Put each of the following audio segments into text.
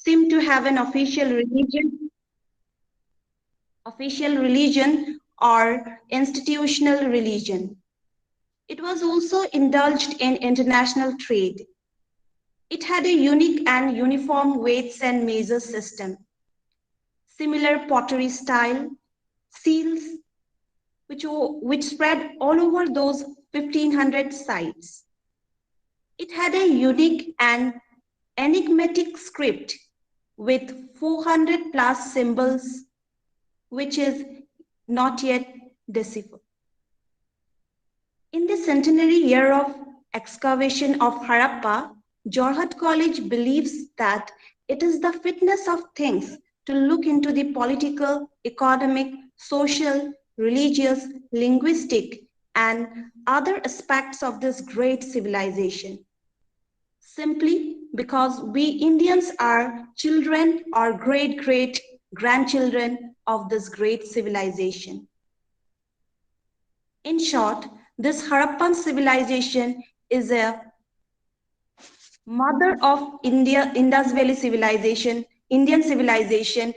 seem to have an official religion or institutional religion. It was also indulged in international trade. It had a unique and uniform weights and measures system, similar pottery style, seals, which spread all over those 1500 sites. It had a unique and enigmatic script with 400 plus symbols, which is not yet deciphered. In the centenary year of excavation of Harappa, Jorhat College believes that it is the fitness of things to look into the political, economic, social, religious, linguistic, and other aspects of this great civilization. Simply because we Indians are children or great great grandchildren of this great civilization. In short, this Harappan civilization is a mother of Indus Valley civilization, Indian civilization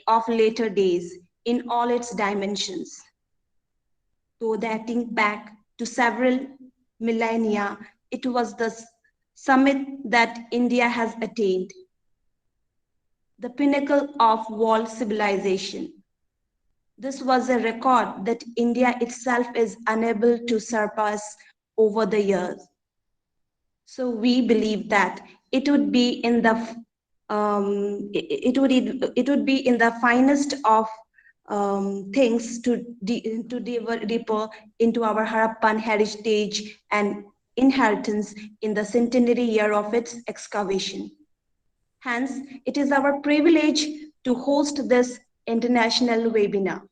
of later days in all its dimensions. So dating back to several millennia, it was the summit that India has attained, the pinnacle of world civilization. This was a record that India itself is unable to surpass over the years. So we believe that it would be in the it would be in the finest of things to dive deeper into our Harappan heritage and inheritance in the centenary year of its excavation. Hence, it is our privilege to host this international webinar.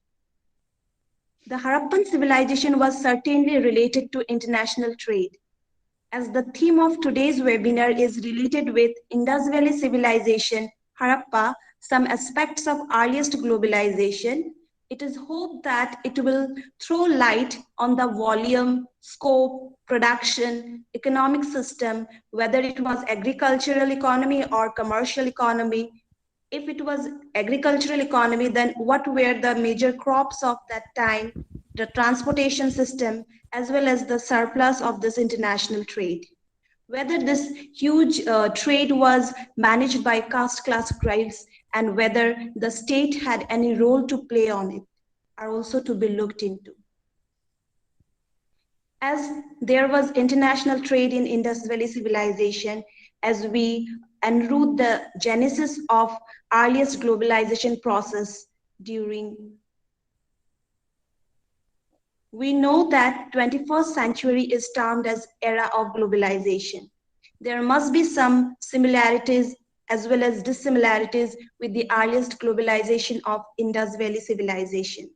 The Harappan civilization was certainly related to international trade. As the theme of today's webinar is related with Indus Valley Civilization, Harappa, some aspects of earliest globalization, it is hoped that it will throw light on the volume, scope, production, economic system, whether it was agricultural economy or commercial economy. If it was agricultural economy, then what were the major crops of that time, the transportation system, as well as the surplus of this international trade. Whether this huge trade was managed by caste class tribes and whether the state had any role to play on it are also to be looked into. As there was international trade in Indus Valley civilization, as we unroot the genesis of earliest globalization process during, we know that 21st century is termed as era of globalization. There must be some similarities as well as dissimilarities with the earliest globalization of Indus Valley civilization.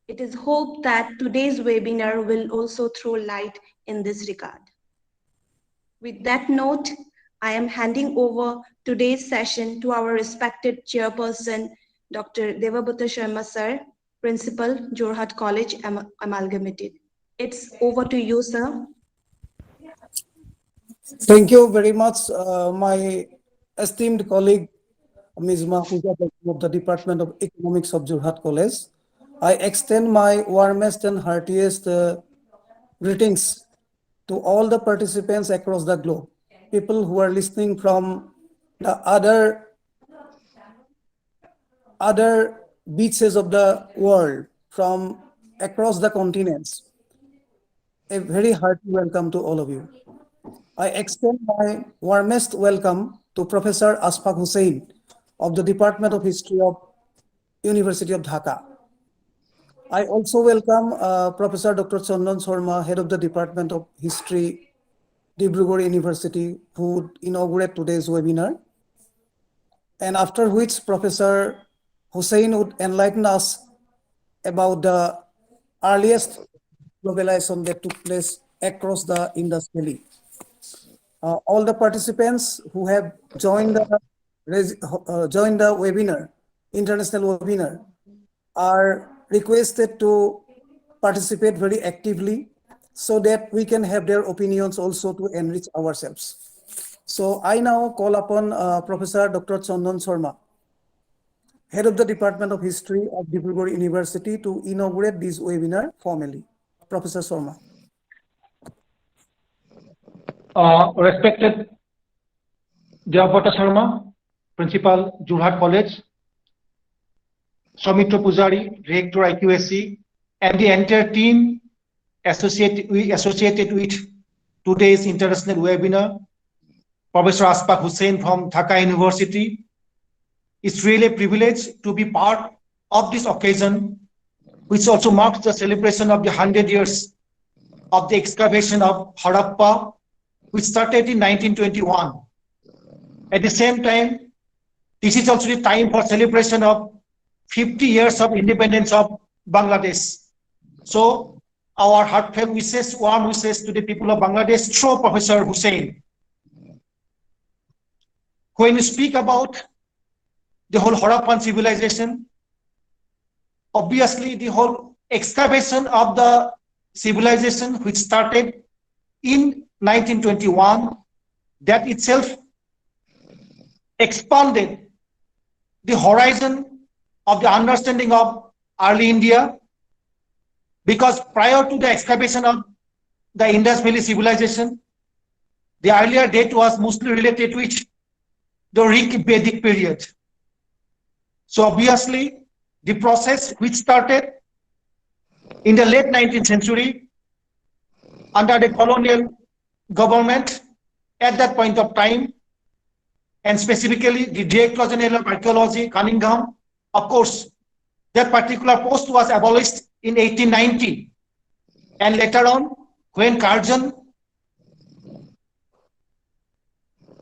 It is hoped that today's webinar will also throw light in this regard. With that note, I am handing over today's session to our respected chairperson, Dr. Devabhuta Sharma sir, Principal, Jorhat College Amalgamated. It's over to you, sir. Thank you very much, my esteemed colleague, Ms. Mahfuza of the Department of Economics of Jorhat College. I extend my warmest and heartiest greetings to all the participants across the globe, people who are listening from the other beaches of the world, from across the continents. A very hearty welcome to all of you. I extend my warmest welcome to Professor Ashfaq Hussain of the Department of History of University of Dhaka. I also welcome Professor Dr. Chandan Sharma, Head of the Department of History, Dibrugarh University, who would inaugurate today's webinar. And after which Professor Hussain would enlighten us about the earliest globalization that took place across the Indus Valley. All the participants who have joined the webinar, international webinar, are requested to participate very actively so that we can have their opinions also to enrich ourselves. So I now call upon Professor Dr. Chandan Sharma, Head of the Department of History of Dibrugarh University, to inaugurate this webinar formally. Professor Sharma. Respected Devabhrata Sharma, Principal, Jorhat College, Soumitra Pujari, Rector, IQSC, and the entire team associated with today's international webinar, Professor Ashfaq Hussain from Dhaka University. It's really a privilege to be part of this occasion, which also marks the celebration of the 100 years of the excavation of Harappa, which started in 1921. At the same time, this is also the time for celebration of 50 years of independence of Bangladesh. So our heartfelt wishes, warm wishes to the people of Bangladesh through Professor Hussain. When you speak about the whole Harappan civilization, obviously the whole excavation of the civilization which started in 1921, that itself expanded the horizon of the understanding of early India, because prior to the excavation of the Indus Valley civilization, the earlier date was mostly related with the Rig-Vedic period. So obviously, the process which started in the late 19th century under the colonial government at that point of time, and specifically the Director General of Archaeology, Cunningham, of course, that particular post was abolished in 1890. And later on, when Curzon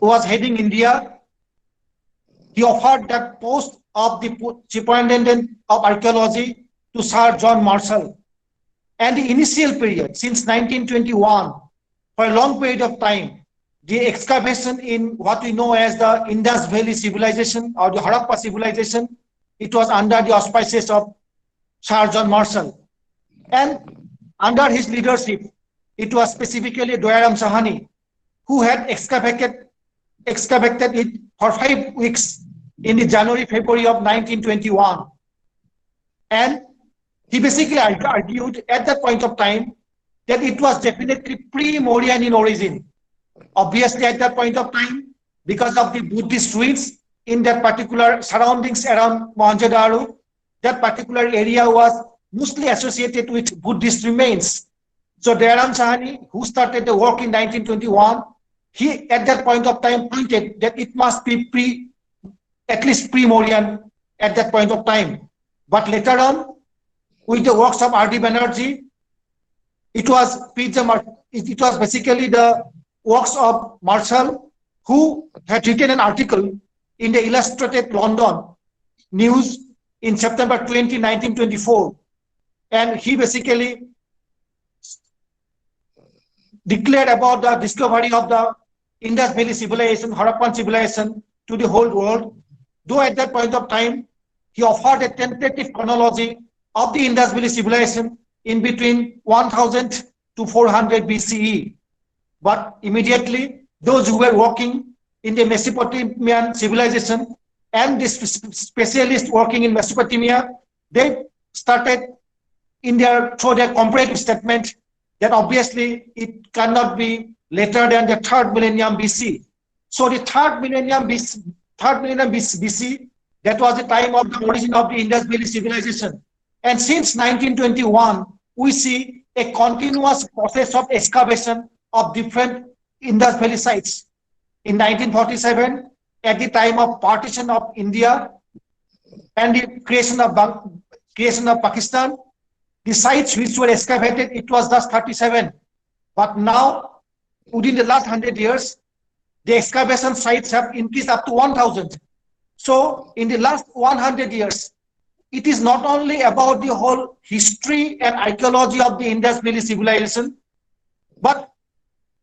was heading India, he offered that post of the Superintendent of Archaeology to Sir John Marshall. And the initial period, since 1921, for a long period of time, the excavation in what we know as the Indus Valley civilization or the Harappa civilization, it was under the auspices of Sir John Marshall. And under his leadership, it was specifically Doyaram Sahani who had excavated it for 5 weeks in the January-February of 1921. And he basically argued at that point of time that it was definitely pre-Mauryan in origin. Obviously, at that point of time, because of the Buddhist ruins in that particular surroundings around Mohenjo-daro, that particular area was mostly associated with Buddhist remains. So Doyaram Sahani, who started the work in 1921, he at that point of time pointed that it must be at least pre-Mauryan at that point of time. But later on, with the works of R.D. Banerjee, it was basically the works of Marshall, who had written an article in the Illustrated London News in September 20, 1924. And he basically declared about the discovery of the Indus Valley civilization, Harappan civilization to the whole world. Though at that point of time, he offered a tentative chronology of the Indus Valley civilization in between 1000 to 400 BCE. But immediately, those who were working in the Mesopotamian civilization and the specialists working in Mesopotamia, they started through their comparative statement that obviously it cannot be later than the 3rd millennium BC. So the 3rd millennium BC, that was the time of the origin of the Indus Valley civilization. And since 1921, we see a continuous process of excavation of different Indus Valley sites. In 1947, at the time of partition of India and the creation of Pakistan, the sites which were excavated, it was just 37. But now, within the last 100 years, the excavation sites have increased up to 1,000. So in the last 100 years, it is not only about the whole history and archaeology of the Indus Valley civilization, but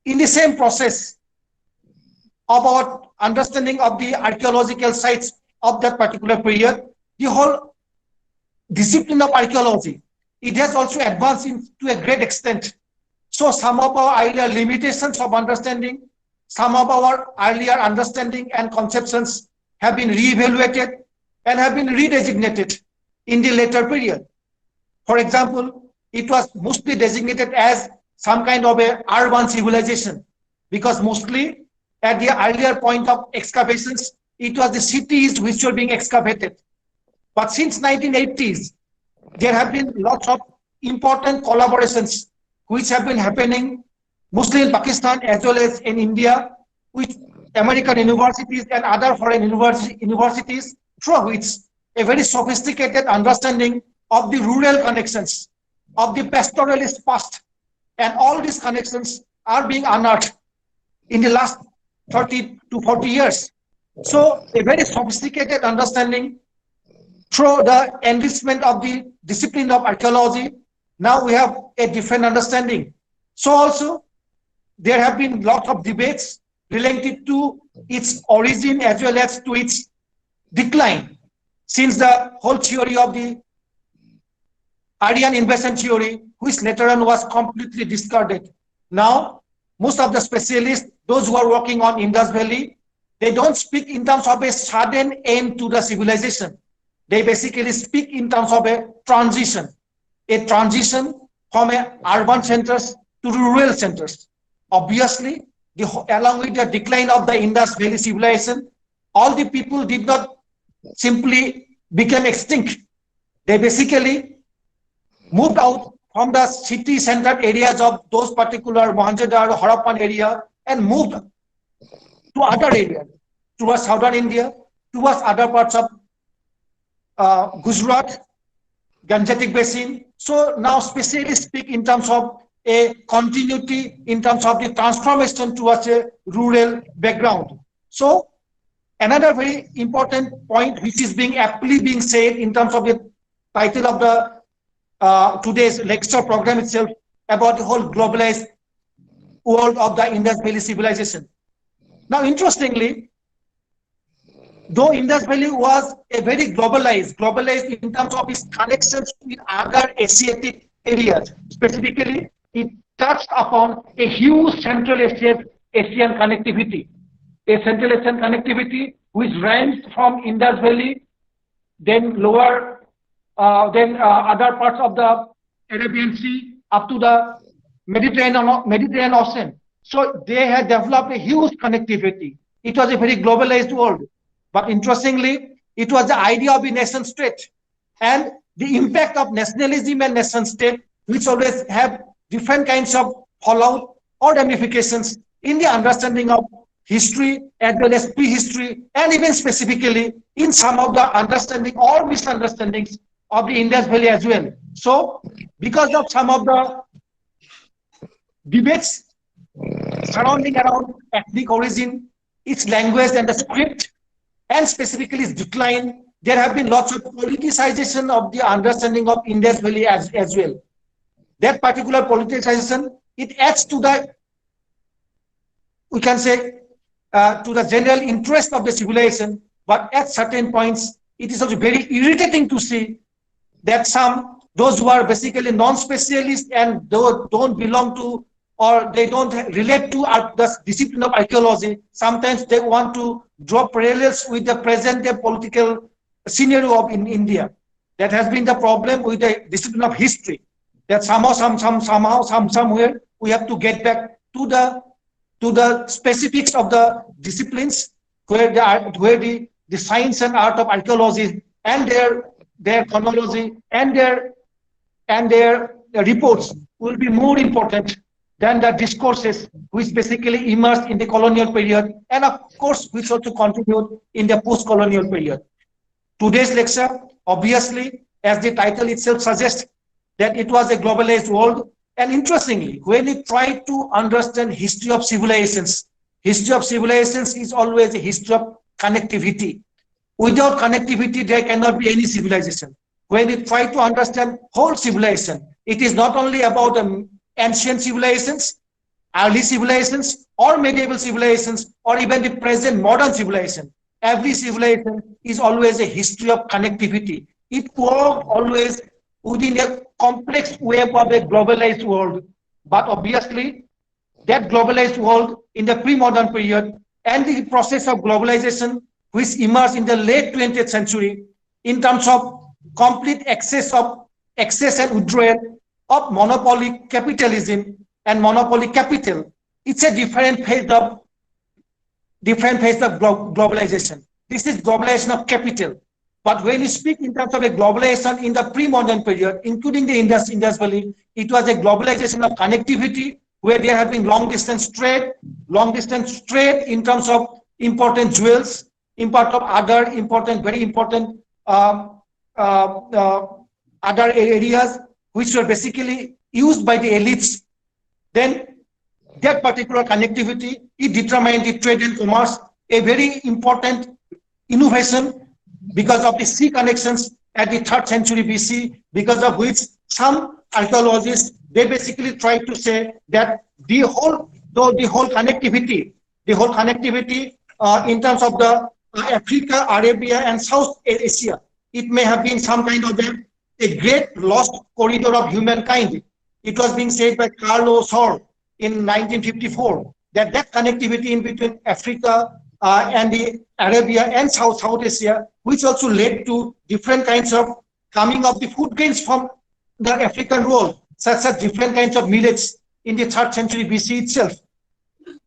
in the same process about understanding of the archaeological sites of that particular period, the whole discipline of archaeology, it has also advanced to a great extent. So some of our earlier limitations of understanding, some of our earlier understanding and conceptions have been re-evaluated and have been redesignated in the later period. For example, it was mostly designated as some kind of a urban civilization, because mostly at the earlier point of excavations, it was the cities which were being excavated. But since 1980s, there have been lots of important collaborations which have been happening mostly in Pakistan as well as in India, with American universities and other foreign universities, through which a very sophisticated understanding of the rural connections, of the pastoralist past, and all these connections are being unearthed in the last 30 to 40 years. So a very sophisticated understanding through the enrichment of the discipline of archaeology. Now we have a different understanding. So also there have been lots of debates related to its origin as well as to its decline, since the whole theory of the Aryan invasion theory, which later on was completely discarded. Now, most of the specialists, those who are working on Indus Valley, they don't speak in terms of a sudden end to the civilization. They basically speak in terms of a transition from urban centers to rural centers. Obviously, along with the decline of the Indus Valley civilization, all the people did not simply become extinct. They basically moved out from the city-centered areas of those particular Mohenjo-daro, Harappan area, and moved to other areas, towards southern India, towards other parts of Gujarat, Gangetic Basin. So now specialists speak in terms of a continuity, in terms of the transformation towards a rural background. So another very important point, which is aptly being said in terms of the title of the today's lecture program itself, about the whole globalized world of the Indus Valley civilization. Now, interestingly, though Indus Valley was a very globalized in terms of its connections with other Asiatic areas, specifically, it touched upon a huge Central Asian connectivity, which ranged from Indus Valley, then other parts of the Arabian Sea, up to the Mediterranean Ocean. So they had developed a huge connectivity. It was a very globalized world. But interestingly, it was the idea of a nation state and the impact of nationalism and nation state, which always have different kinds of fallout or ramifications in the understanding of history as well as prehistory, and even specifically in some of the understanding or misunderstandings of the Indus Valley as well. So because of some of the debates surrounding around ethnic origin, its language and the script, and specifically its decline, there have been lots of politicization of the understanding of Indus Valley as well. That particular politicization, it adds to the, we can say, to the general interest of the civilization, but at certain points, it is also very irritating to see that those who are basically non-specialists and don't belong to, or they don't relate to the discipline of archaeology, sometimes they want to draw parallels with the present day political scenario in India. That has been the problem with the discipline of history, that somewhere we have to get back to the specifics of the disciplines where the science and art of archaeology and their chronology and their reports will be more important than the discourses which basically emerged in the colonial period, and of course which also continued in the post-colonial period. Today's lecture, obviously, as the title itself suggests, that it was a globalized world. And interestingly, when you try to understand history of civilizations is always a history of connectivity. Without connectivity, there cannot be any civilization. When you try to understand whole civilization, it is not only about ancient civilizations, early civilizations, or medieval civilizations, or even the present modern civilization. Every civilization is always a history of connectivity. It works always within a complex web of a globalized world. But obviously, that globalized world in the pre-modern period and the process of globalization which emerged in the late 20th century in terms of complete access and withdrawal of monopoly capitalism and monopoly capital. It's a different phase of globalization. This is globalization of capital. But when you speak in terms of a globalization in the pre-modern period, including the Indus Valley, it was a globalization of connectivity where there have been long distance trade in terms of important jewels, import of other important, very important other areas which were basically used by the elites. Then that particular connectivity, it determined the trade and commerce, a very important innovation because of the sea connections at the 3rd century BC, because of which some archaeologists, they basically try to say that the whole connectivity in terms of the Africa, Arabia, and South Asia, it may have been some kind of a great lost corridor of humankind. It was being said by Carl Thor in 1954 that connectivity in between Africa and the Arabia and South Asia, which also led to different kinds of coming of the food grains from the African world, such as different kinds of millets in the 3rd century BC itself.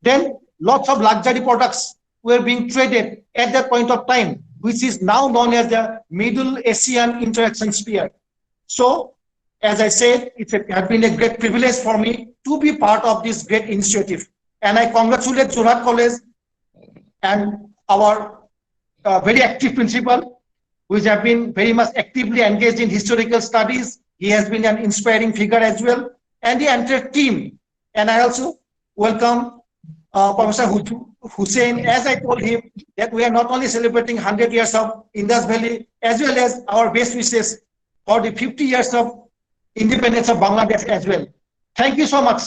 Then lots of luxury products were being traded at that point of time, which is now known as the Middle Asian Interaction Sphere. So, as I said, it has been a great privilege for me to be part of this great initiative. And I congratulate Jorhat College and our very active principal, who have been very much actively engaged in historical studies. He has been an inspiring figure as well, and the entire team. And I also welcome Professor Hussain, as I told him, that we are not only celebrating 100 years of Indus Valley, as well as our best wishes for the 50 years of independence of Bangladesh as well. Thank you so much.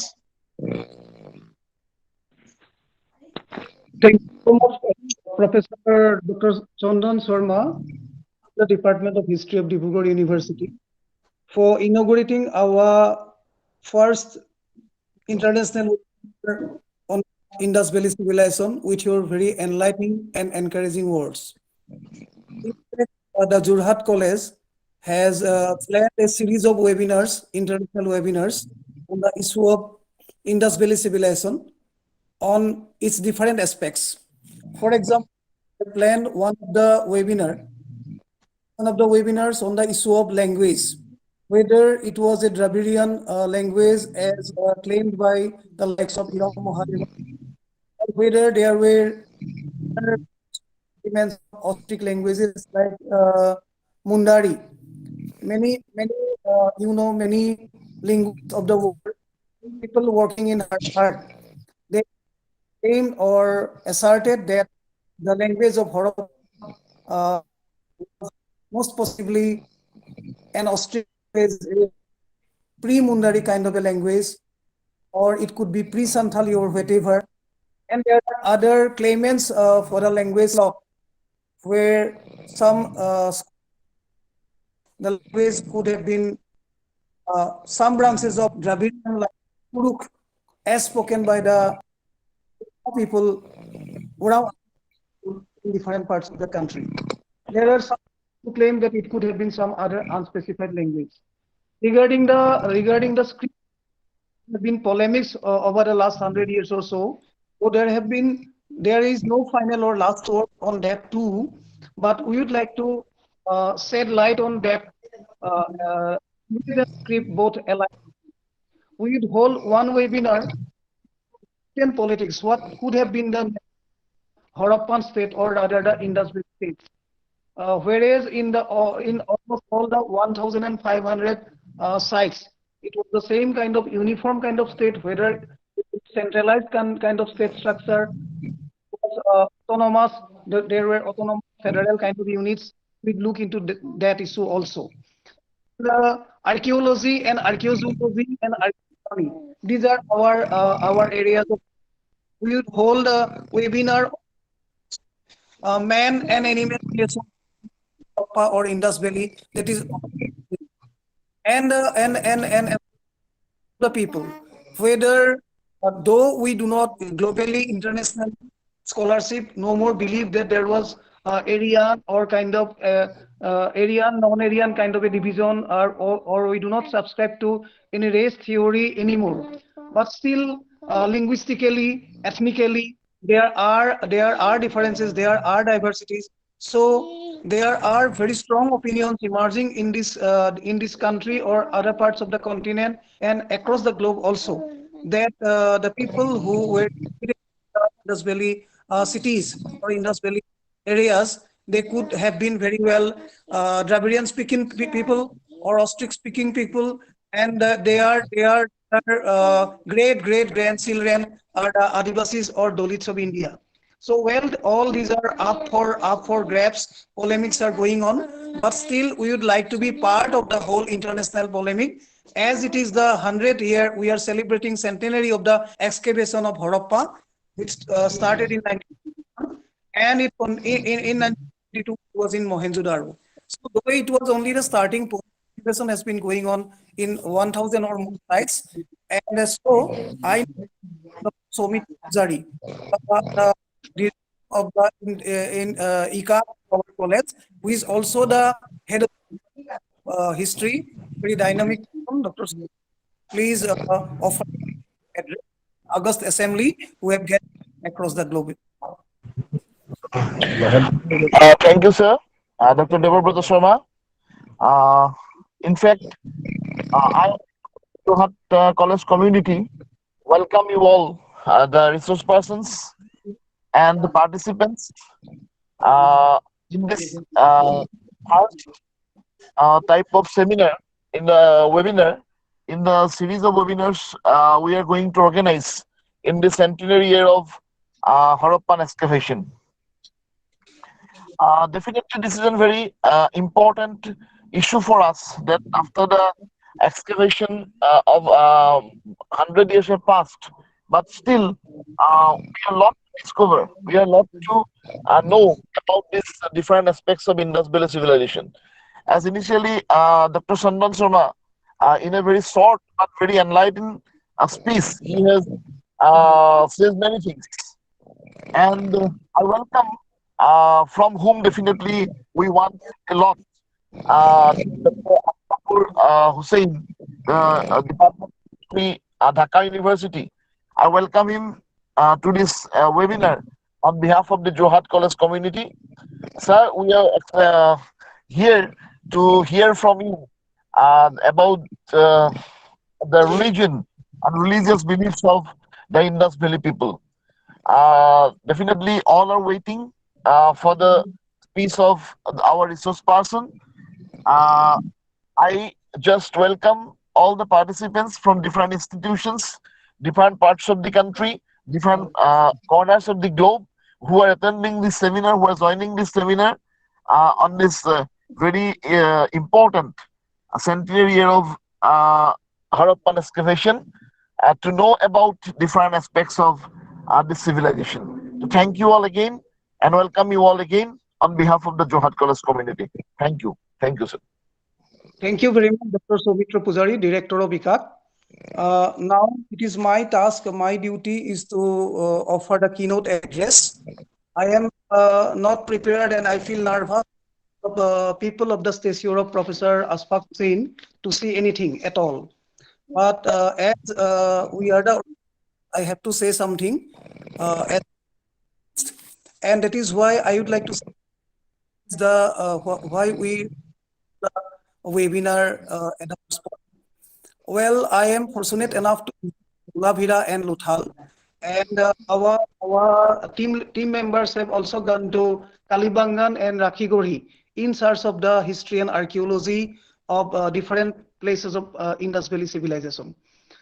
Thank you so much, Professor Dr. Chandan Sharma, the Department of History of Dibrugarh University, for inaugurating our first international webinar on Indus Valley Civilization with your very enlightening and encouraging words. The Jorhat College has planned a series of webinars, international webinars, on the issue of Indus Valley Civilization on its different aspects. For example, we planned one of the webinars on the issue of language, whether it was a Dravidian language as claimed by the likes of Imam Muhammad, or whether there were other elements of Austric languages like Mundari. Many linguists of the world, people working in Harvard, they claimed or asserted that the language of Harappa was most possibly an Austric language, pre-Mundari kind of a language, or it could be pre-Santali or whatever. And there are other claimants for the language law, where some the language could have been some branches of Dravidian like Puruk, as spoken by the people around in different parts of the country. There are some who claim that it could have been some other unspecified language. Regarding the script, there have been polemics over the last 100 years or so. So there is no final or last word on that too. But we would like to shed light on that. The script both alike. We would hold one webinar in politics. What could have been the Harappan state or rather the Indus Valley state? Whereas in almost all the 1,500 sites, it was the same kind of uniform kind of state, whether it's centralized kind of state structure, autonomous, there were autonomous federal kind of units. We'd look into that issue also. The archaeology and archaeozoology and archaeometry, these are our areas of. We would hold a webinar man and animal relation or Indus Valley, that is, and the people, whether though we do not globally international scholarship no more believe that there was Aryan or kind of Aryan, non-Aryan kind of a division, or we do not subscribe to any race theory anymore. But still, linguistically, ethnically, there are differences, there are diversities. So there are very strong opinions emerging in this country or other parts of the continent and across the globe also, that the people who were in Indus Valley cities or Indus Valley areas, they could have been very well Dravidian speaking people or Austric speaking people, and they are great grandchildren are the Adivasis or Dalits of India. So well, all these are up for grabs. Polemics are going on, but still we would like to be part of the whole international polemic. As it is the 100th year, we are celebrating centenary of the excavation of Harappa, which started in 1951, and in 1922 it was in Mohenjo-daro. So though it was only the starting point, excavation has been going on in 1,000 or more sites, and so I Somit Pujari, the of the ICA College, who is also the head of history, very dynamic person. Dr. Somit, please offer address August Assembly who have gathered across the globe. Thank you, sir. Dr. Debabrata Sharma. Uh, in fact, I, Johat College community, welcome you all, the resource persons and the participants, in this first type of seminar, in the webinar, in the series of webinars we are going to organize in the centenary year of Harappan excavation. Definitely, this is a very important issue for us, that after the excavation of 100 years have passed, but still we are lot to discover. We are lot to know about these different aspects of Indus Valley civilization. As initially Dr. Sandan Sharma, in a very short but very enlightening speech, he has said many things, and I welcome, from whom definitely we want a lot. Dr. Hussain, Department of History, Dhaka University. I welcome him to this webinar on behalf of the Johat College community. Sir, we are here to hear from you about the religion and religious beliefs of the Indus Valley people. Definitely, all are waiting for the speech of our resource person. I just welcome all the participants from different institutions, different parts of the country, different corners of the globe, who are attending this seminar, who are joining this seminar on this very important centenary year of Harappan excavation, to know about different aspects of this civilization. So thank you all again, and welcome you all again on behalf of the Johat College community. Thank you. Thank you, sir. Thank you very much, Dr. Soumitra Pujari, Director of ICAC. Now it is my task, my duty is to offer the keynote address. I am not prepared and I feel nervous of people of the State Europe, Professor Asfaq Hussain, to say anything at all. But as we are the, I have to say something, and that is why I would like to say why we webinar at the spot. Well, I am fortunate enough to visit Gulavira and Luthal, and our team members have also gone to Kalibangan and Rakhigori in search of the history and archaeology of different places of Indus Valley civilization.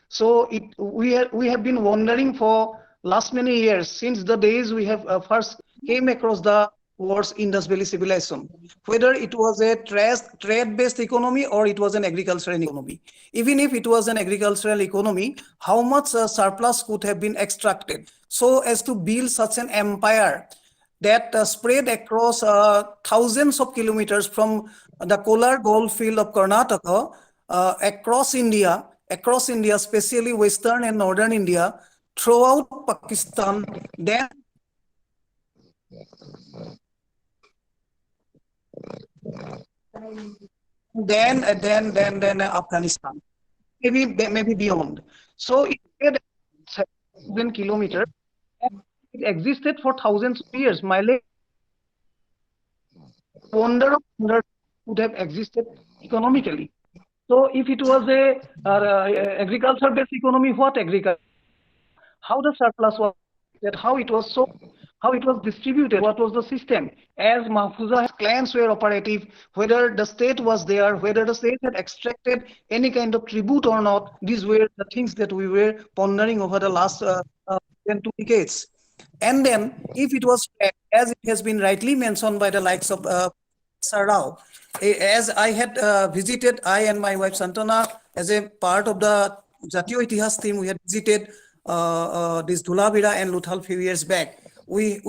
So we have been wondering for last many years, since the days we have first came across the words Indus Valley civilization, whether it was a trade-based economy or it was an agricultural economy. Even if it was an agricultural economy, how much surplus could have been extracted so as to build such an empire that spread across thousands of kilometers from the Kolar gold field of Karnataka across India, especially western and northern India, throughout Pakistan, then Afghanistan, maybe beyond. So it had 7,000 kilometers. And it existed for thousands of years. My wonder of wonders would have existed economically. So if it was a agriculture-based economy, what agriculture? How the surplus was, that how it was so, how it was distributed, what was the system? As Mahfuza's clans were operative, whether the state was there, whether the state had extracted any kind of tribute or not, these were the things that we were pondering over the last 2 decades. And then, if it was, as it has been rightly mentioned by the likes of Sir Rao, as I had visited, I and my wife Santana, as a part of the Jatiyo Itihas team, we had visited this Dholavira and Lothal few years back. We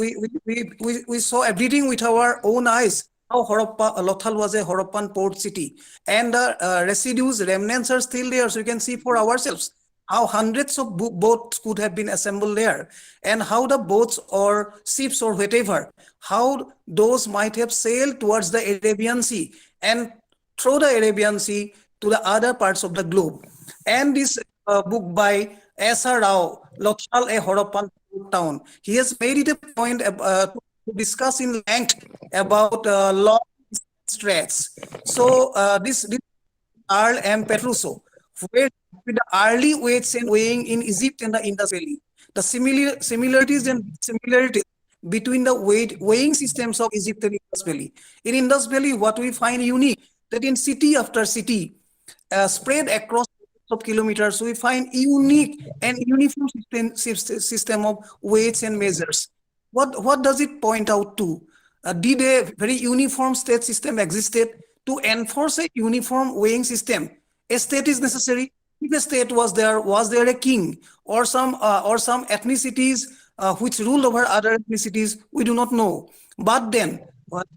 saw everything with our own eyes. How Lothal was a Harappan port city, and the residues, remnants are still there. So you can see for ourselves how hundreds of boats could have been assembled there, and how the boats or ships or whatever, how those might have sailed towards the Arabian Sea and through the Arabian Sea to the other parts of the globe. And this book by S.R. Rao, Lothal, a Harappan town, he has made it a point to discuss in length about long straits. So this Arl and Petruso, where with the early weights and weighing in Egypt and the Indus Valley, the similarities between the weighing systems of Egypt and Indus Valley. In Indus Valley, what we find unique, that in city after city, spread across of kilometers, we find unique and uniform system of weights and measures. What does it point out to? Did a very uniform state system existed to enforce a uniform weighing system? A state is necessary. If a state was there a king or some ethnicities which ruled over other ethnicities? We do not know. But then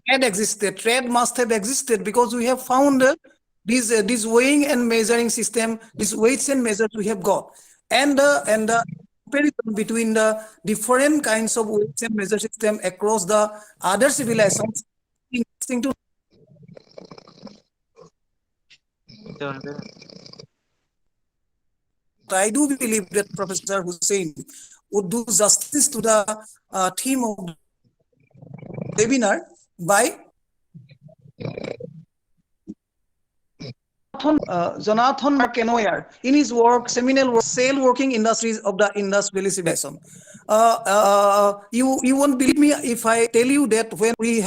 trade existed. Trade must have existed because we have found this weighing and measuring system, these weights and measures we have got, and the comparison between the different kinds of weights and measure system across the other civilizations. Interesting to I do believe that Professor Hussain would do justice to the theme of the webinar by Jonathan McKenoyer in his work, seminal work, Sail Working Industries of the Indus Valley Civilization. You won't believe me if I tell you that when we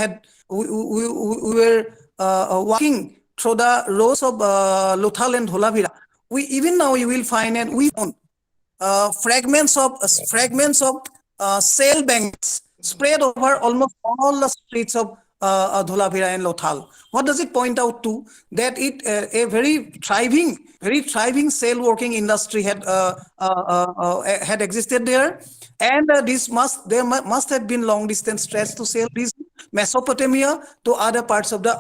were walking through the roads of Lothal and Dholavira, even now you will find, and we found fragments of sail banks spread over almost all the streets of Dholavira and Lothal. What does it point out to? That a very thriving sail working industry had existed there, and there must have been long distance trades to sail this Mesopotamia to other parts of the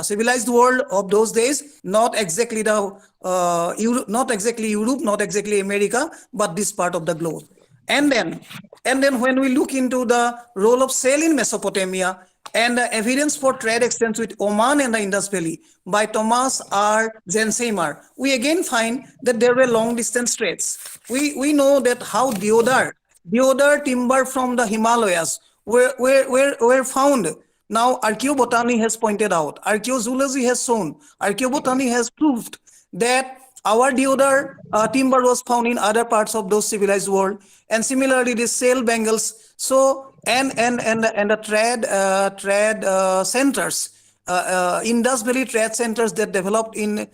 civilized world of those days. Not exactly Europe, not exactly America, but this part of the globe. And then when we look into the role of sail in Mesopotamia and the evidence for trade exchange with Oman and the Indus Valley by Thomas R. Gensheimer, we again find that there were long distance trades. We know that how deodar timber from the Himalayas were found. Now archaeobotany has pointed out, archaeozoology has shown, archaeobotany has proved that our deodar timber was found in other parts of those civilized world, and similarly the sail bangles. So and the trade centers, Indus Valley trade centers that developed in on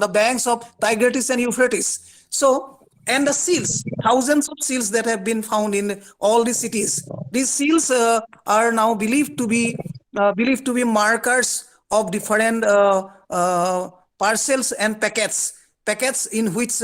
the banks of Tigris and Euphrates. So, and the seals, thousands of seals that have been found in all these cities. These seals are now believed to be markers of different parcels and packets in which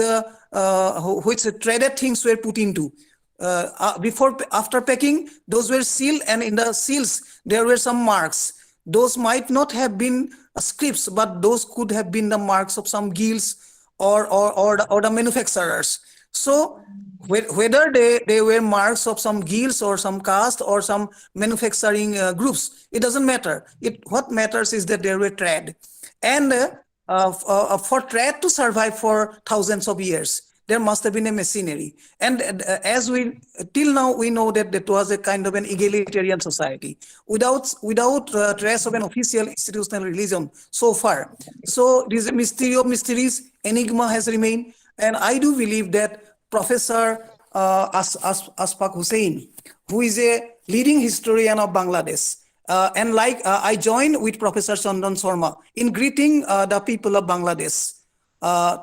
traded things were put into. After packing, those were sealed, and in the seals there were some marks. those might not have been scripts, but those could have been the marks of some guilds or the manufacturers. So whether they were marks of some guilds or some caste or some manufacturing groups, it doesn't matter. What matters is that they were trade. And for trade to survive for thousands of years, there must have been a machinery. And as we till now we know that that was a kind of an egalitarian society without trace of an official institutional religion so far. So this mystery of mysteries, enigma has remained. And I do believe that Professor Asfaq Hussain, who is a leading historian of Bangladesh, and I join with Professor Chandan Sharma in greeting the people of Bangladesh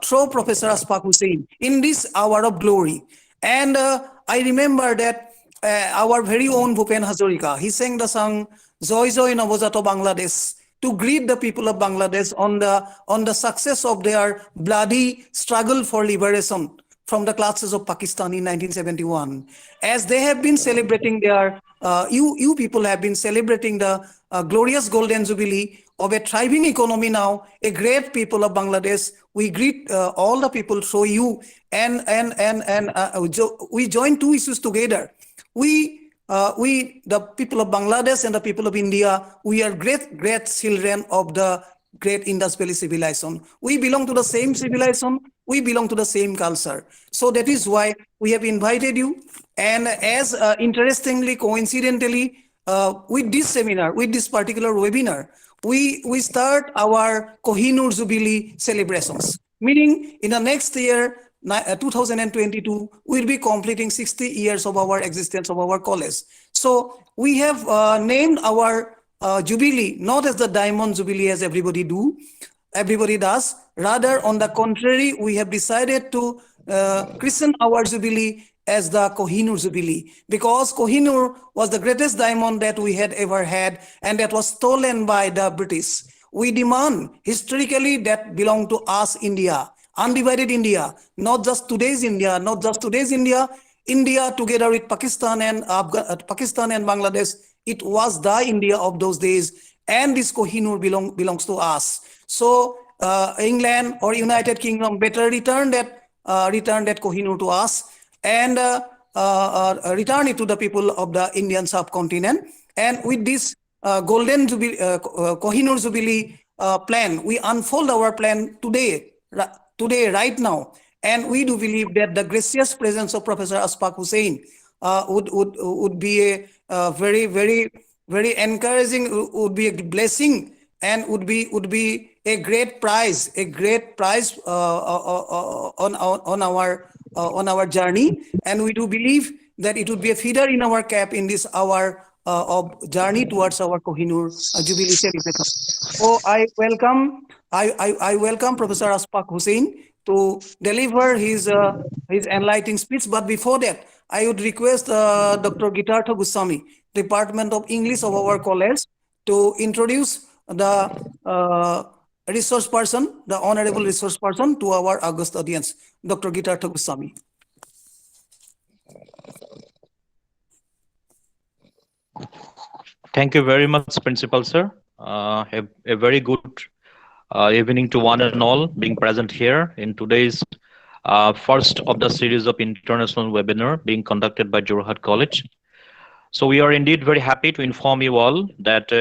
through Professor Asfaq Hussain in this hour of glory. And I remember that our very own Bhupen Hazarika, he sang the song Joy Joy Navajato Bangladesh to greet the people of Bangladesh on the success of their bloody struggle for liberation from the clutches of Pakistan in 1971. As they have been celebrating their, you people have been celebrating the glorious golden jubilee of a thriving economy now, a great people of Bangladesh. We greet all the people through you, and we join two issues together. The people of Bangladesh and the people of India, we are great children of the great Indus Valley civilization. We belong to the same civilization. We belong to the same culture. So that is why we have invited you. And as interestingly, coincidentally, with this seminar, with this particular webinar, we start our Kohinoor Jubilee celebrations. Meaning in the next year, 2022, we'll be completing 60 years of our existence of our college. So we have named our Jubilee not as the Diamond Jubilee as everybody does. Rather, on the contrary, we have decided to christen our Jubilee as the Kohinoor Jubilee, because Kohinoor was the greatest diamond that we had ever had, and that was stolen by the British. We demand historically that belong to us, India, undivided India, not just today's India, India together with Pakistan and Bangladesh. It was the India of those days, and this Kohinoor belongs to us. So England or United Kingdom better return that Kohinoor to us, and return it to the people of the Indian subcontinent. And with this golden Jubilee, Kohinoor Jubilee plan, we unfold our plan today, right now. And we do believe that the gracious presence of Professor Asfaq Hussain would be a very, very, very encouraging, would be a blessing, and would be a great prize on our journey. And we do believe that it would be a feather in our cap in this hour of journey towards our Kohinoor Jubilee celebration. So I welcome Professor Asfaq Hussain to deliver his enlightening speech. But before that, I would request Dr. Gitartha Goswami, Department of English of our college, to introduce the resource person, the honorable resource person, to our august audience. Dr. Gitartha Goswami. Thank you very much, Principal Sir. A very good evening to one and all being present here in today's first of the series of international webinar being conducted by Jorhat College. So we are indeed very happy to inform you all that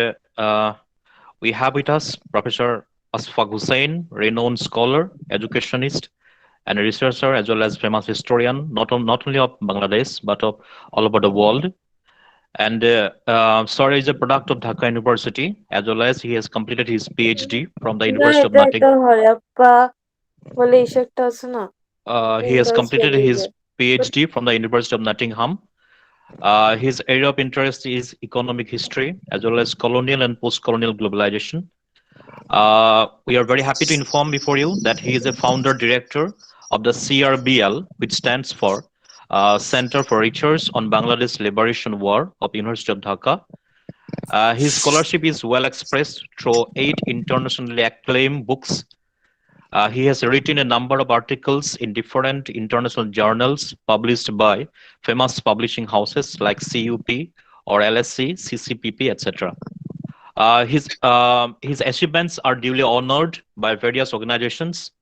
we have with us Professor Asfaq Hussain, renowned scholar, educationist, and a researcher, as well as famous historian, not only of Bangladesh, but of all over the world. And Sir is a product of Dhaka University, as well as he has completed his PhD from the University of Nottingham. He has completed his PhD from the University of Nottingham. His area of interest is economic history, as well as colonial and post-colonial globalization. We are very happy to inform before you that he is a founder director of the CRBL, which stands for Center for Research on Bangladesh Liberation War of University of Dhaka. His scholarship is well expressed through 8 internationally acclaimed books. He has written a number of articles in different international journals published by famous publishing houses like CUP or LSC, CCPP, etc. His achievements are duly honored by various organizations.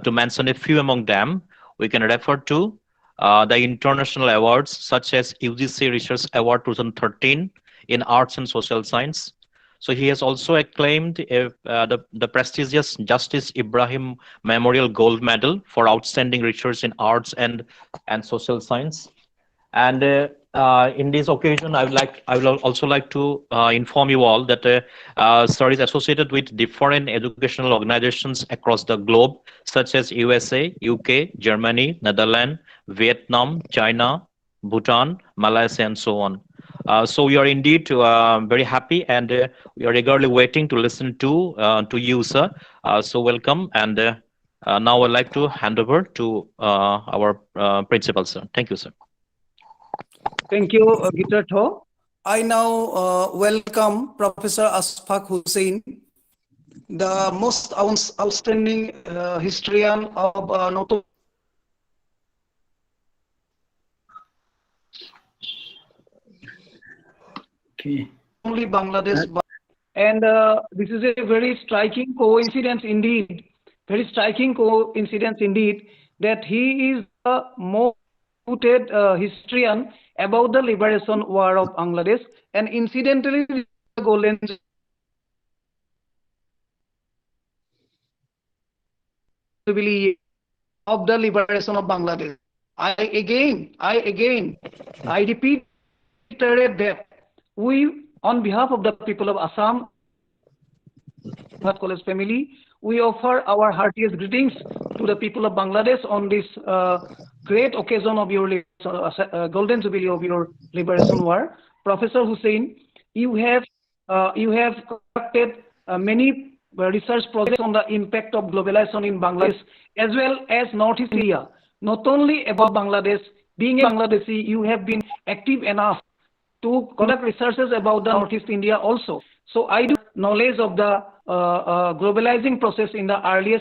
To mention a few among them, we can refer to the international awards such as UGC Research Award 2013 in Arts and Social Science. So he has also acclaimed the prestigious Justice Ibrahim Memorial Gold Medal for outstanding research in arts and social science. And in this occasion, I will also like to inform you all that sir is associated with different educational organizations across the globe, such as USA, UK, Germany, Netherlands, Vietnam, China, Bhutan, Malaysia, and so on. So we are indeed very happy, and we are eagerly waiting to listen to you, sir. So welcome, and now I'd like to hand over to our principal, sir. Thank you, sir. Thank you, Gitar Tho. I now welcome Professor Ashfaq Hussain, the most outstanding historian of not only Bangladesh, but And this is a very striking coincidence indeed. Very striking coincidence indeed that he is the most reputed historian about the liberation war of Bangladesh, and incidentally, the Golden Jubilee of the liberation of Bangladesh. I repeat that we, on behalf of the people of Assam, College family, we offer our heartiest greetings to the people of Bangladesh on this great occasion of your Golden Jubilee of your liberation war. Professor Hussain, you have conducted many research projects on the impact of globalization in Bangladesh as well as Northeast India. Not only about Bangladesh, being a Bangladeshi, you have been active enough to conduct researches about the Northeast India also. So I do knowledge of the globalizing process in the earlier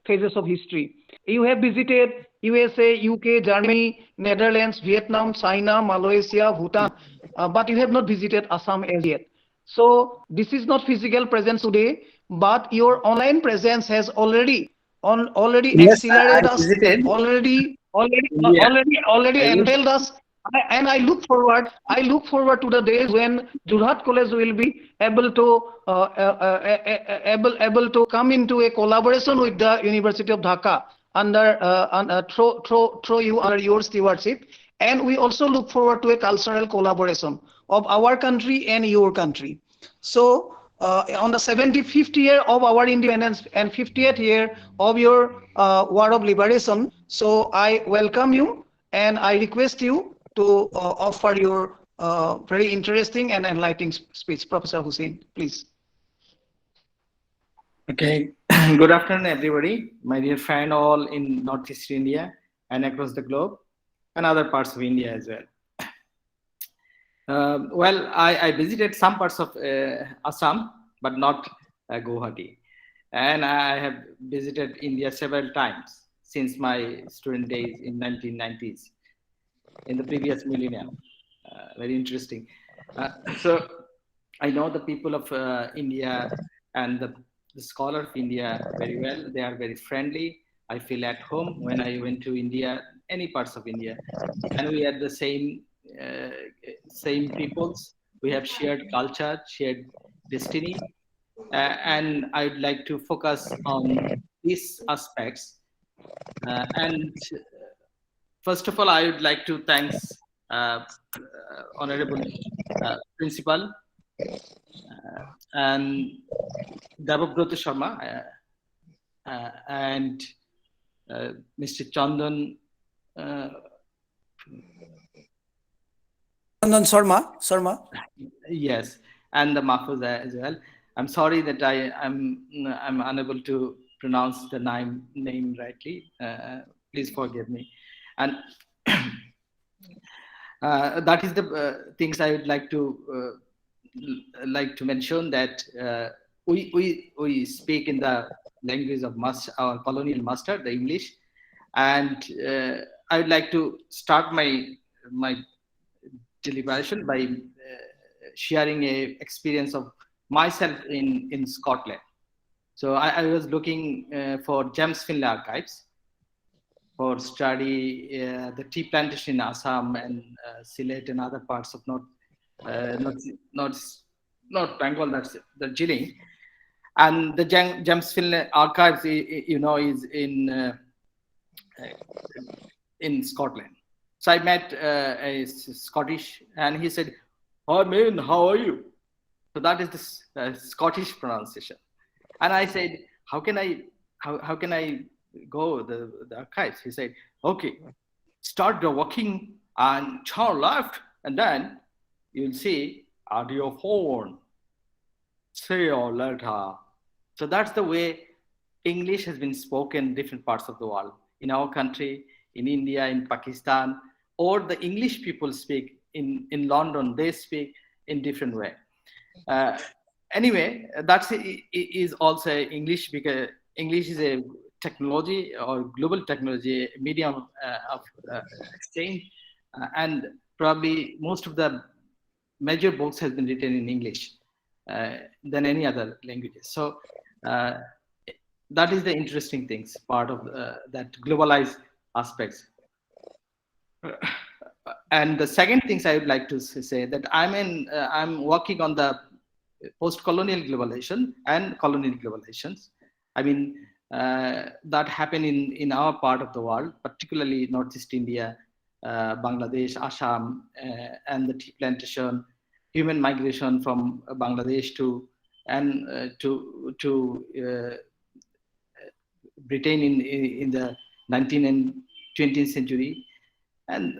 phases of history. You have visited USA, UK, Germany, Netherlands, Vietnam, China, Malaysia, Bhutan, but you have not visited Assam as yet. So this is not physical presence today, but your online presence has already Yes, accelerated I us, visited. already Yeah. entailed us. And I look forward to the days when Jorhat College will be able to come into a collaboration with the University of Dhaka under your stewardship. And we also look forward to a cultural collaboration of our country and your country. So on the 75th year of our independence and 50th year of your War of Liberation, so I welcome you and I request you to offer your very interesting and enlightening speech. Professor Hussain, please. Okay. Good afternoon, everybody. My dear friend, all in Northeast India and across the globe, and other parts of India as well. Well, I visited some parts of Assam, but not Guwahati. And I have visited India several times since my student days in 1990s, in the previous millennium. Very interesting. So I know the people of India and the scholar of India very well. They are very friendly. I feel at home when I went to India, any parts of India, and we are the same peoples. We have shared culture, shared destiny, and I'd like to focus on these aspects. And first of all, I would like to thank Honorable Principal and Devabroto Sharma and Mr. Chandan. Chandan Sharma. Yes, and the Mahfouz as well. I'm sorry that I'm unable to pronounce the name rightly. Please forgive me. And that is the things I would like to mention, that we speak in the language of our colonial master, the English, and I would like to start my deliberation by sharing a experience of myself in Scotland. So I was looking for James Finlay archives for study the tea plantation in Assam and Sylhet and other parts of North Bengal, that's the Darjeeling. And the James Finlay archives, you know, is in Scotland. So I met a Scottish, and he said, "Hi man, how are you?" So that is the Scottish pronunciation. And I said, "How can I go the archives?" He said, "Okay, start the walking and turn left, and then you'll see audio phone. See you later." So that's the way English has been spoken in different parts of the world. In our country, in India, in Pakistan, or the English people speak in London, they speak in different way. Anyway, that's is also English, because English is a technology or global technology, medium of exchange, and probably most of the major books has been written in English than any other languages. So that is the interesting things, part of that globalized aspects. And the second things I would like to say that I'm working on the post-colonial globalization and colonial globalizations. I mean, that happened in our part of the world, particularly Northeast India, Bangladesh, Assam, and the tea plantation, human migration from Bangladesh to Britain in the 19th and 20th century. And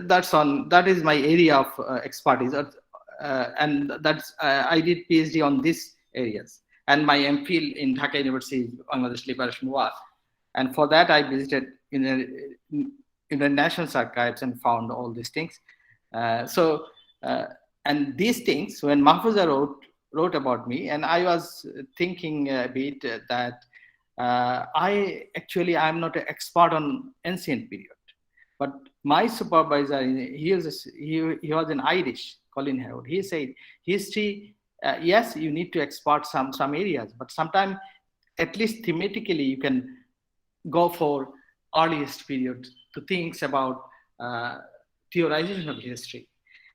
that is my area of expertise, and that's I did PhD on these areas, and my MPhil in Dhaka University, Bangladesh Liberation War, and for that I visited in the National Archives and found all these things. And these things, when Mahfouza wrote about me, and I was thinking a bit that I'm not an expert on ancient period. But my supervisor, he was an Irish, Colin Howard. He said, history, yes, you need to export some areas, but sometimes, at least thematically, you can go for earliest period to think about theorization of history.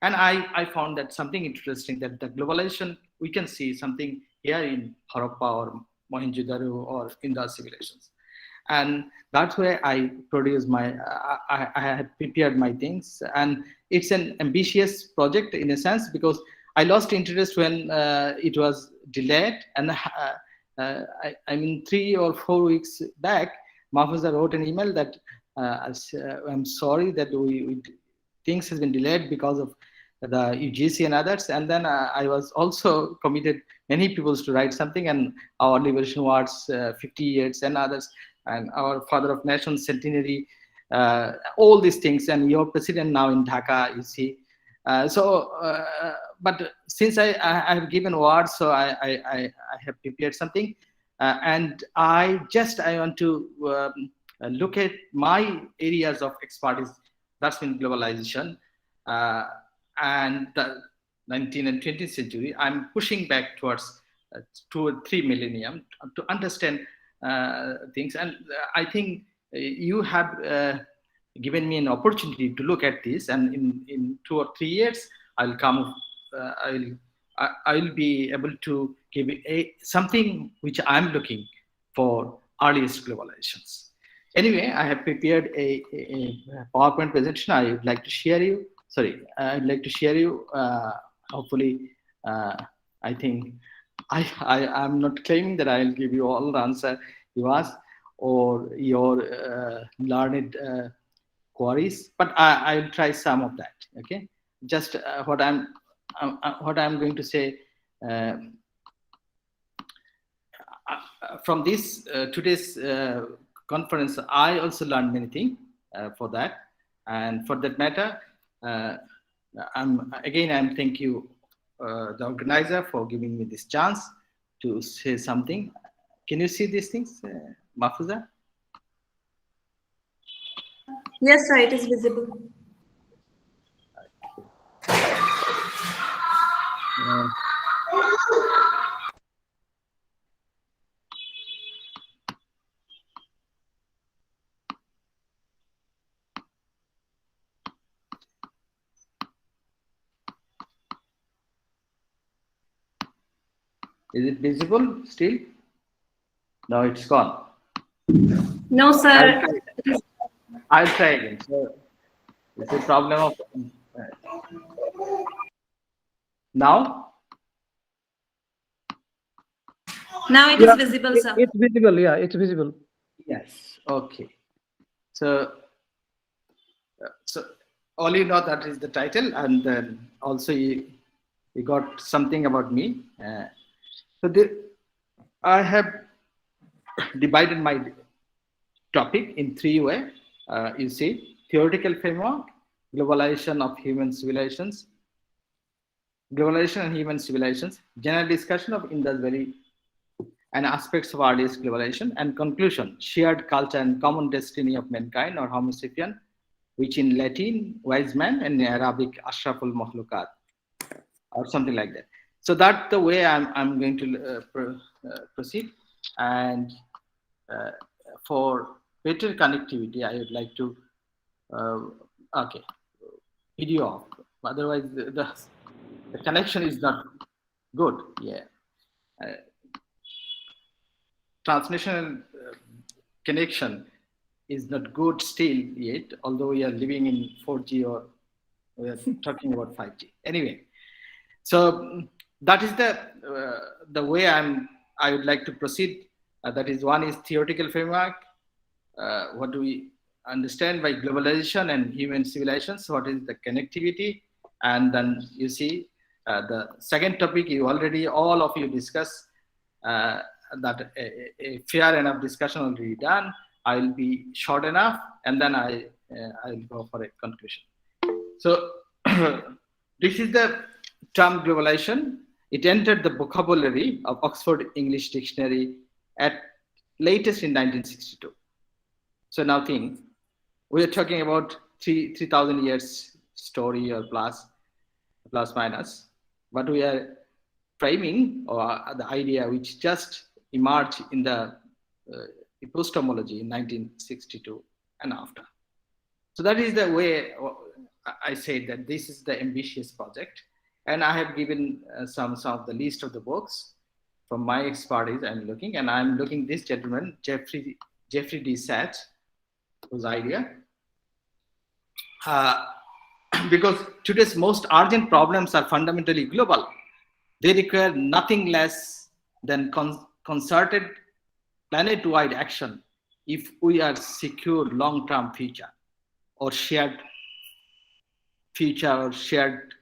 And I found that something interesting, that the globalization, we can see something here in Harappa or Mohenjo-daro or Indus civilizations. And that's where I produced I had prepared my things. And it's an ambitious project in a sense, because I lost interest when it was delayed. And I mean, 3 or 4 weeks back, Mahfouza wrote an email that I'm sorry that things has been delayed because of the UGC and others. And then I was also committed many people to write something, and our Liberation Wars 50 years and others, and our Father of Nation centenary, all these things, and your president now in Dhaka, you see. But since I have given words, so I have prepared something, and I want to look at my areas of expertise. That's been globalization and the 19th and 20th century. I'm pushing back towards 2 or 3 millennium to understand things, and I think you have given me an opportunity to look at this, and in 2 or 3 years I'll be able to give something which I'm looking for earliest globalizations. Anyway, I have prepared a PowerPoint presentation. I would like to share you. I'd like to share you. Hopefully, I think I'm not claiming that I'll give you all the answer you asked or your learned queries, but I'll try some of that. Okay, just what I'm going to say. From this today's conference, I also learned many things for that, and for that matter, I'm thank you, the organizer, for giving me this chance to say something. Can you see these things, Mahfouza? Yes, sir, it is visible. Is it visible still? No, it's gone. No, I'll sir. try, I'll try again. So it's a problem of now. Now it is visible, sir. It's visible. Yeah, it's visible. Yes. Okay. So, all you know that is the title, and then also you got something about me. I have divided my topic in three ways. You see, theoretical framework, globalization of human civilizations, globalization and human civilizations, general discussion of Indus Valley and aspects of earliest globalization, and conclusion, shared culture and common destiny of mankind or Homo sapien, which in Latin, wise man, and in Arabic, Ashraful Makhlukat, or something like that. So that's the way I'm going to proceed. And for better connectivity, I would like to, okay, video off. Otherwise, the connection is not good. Yeah. Transmission connection is not good still yet, although we are living in 4G or we are talking about 5G. Anyway, so that is the way I would like to proceed. That is, one is theoretical framework. What do we understand by globalization and human civilizations? What is the connectivity? And then you see the second topic you already, all of you discuss that a fair enough discussion already done. I will be short enough, and then I will go for a conclusion. So this is the term globalization. It entered the vocabulary of Oxford English Dictionary at latest in 1962. So now think, we are talking about 3,000 years story or plus minus, but we are framing or the idea which just emerged in the epistemology in 1962 and after. So that is the way I say that this is the ambitious project. And I have given some of the list of the books from my expertise. I'm looking this gentleman, Jeffrey D. Sachs, whose idea. Because today's most urgent problems are fundamentally global. They require nothing less than concerted planet-wide action if we are secure long-term future or shared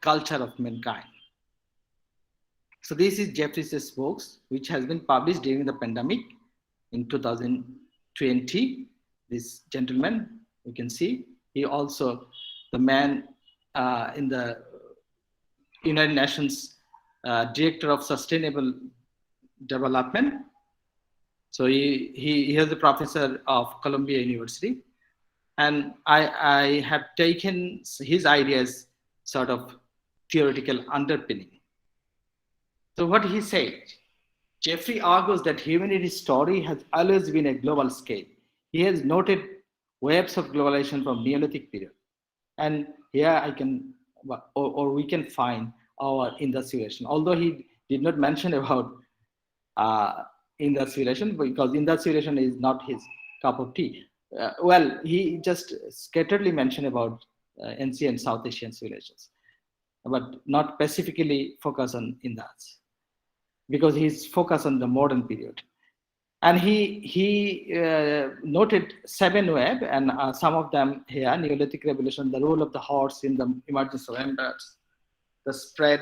culture of mankind. So this is Jeffrey's books, which has been published during the pandemic in 2020. This gentleman, you can see, he also the man in the United Nations Director of Sustainable Development. So he is a professor of Columbia University. And I have taken his ideas sort of theoretical underpinning. So what he said, Jeffrey argues that humanity's story has always been a global scale. He has noted waves of globalization from Neolithic period. And here we can find our Indus civilization. Although he did not mention about Indus civilization, because Indus civilization is not his cup of tea. Well, he just scatteredly mentioned about ancient South Asian civilizations, but not specifically focus on Indus, because he's focused on the modern period. And he noted 7 waves, and some of them here: Neolithic Revolution, the role of the horse in the emergence of empires, the spread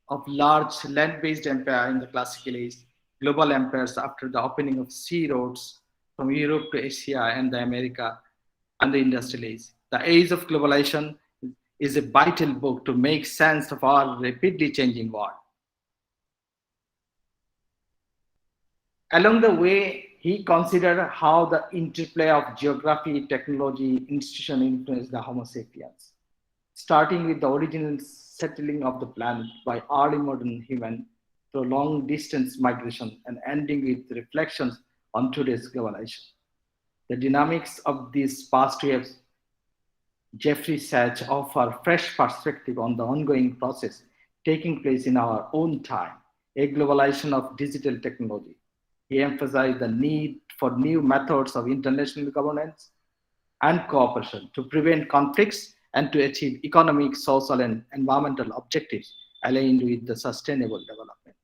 of large land-based empire in the classical age, global empires after the opening of sea roads from Europe to Asia and the America and the industrial age. The Age of Globalization is a vital book to make sense of our rapidly changing world. Along the way, he considered how the interplay of geography, technology, institution influenced the Homo sapiens, starting with the original settling of the planet by early modern human through long distance migration and ending with reflections on today's globalization. The dynamics of these past waves, Jeffrey Sachs offer fresh perspective on the ongoing process taking place in our own time, a globalization of digital technology. He emphasized the need for new methods of international governance and cooperation to prevent conflicts and to achieve economic, social, and environmental objectives aligned with the sustainable development.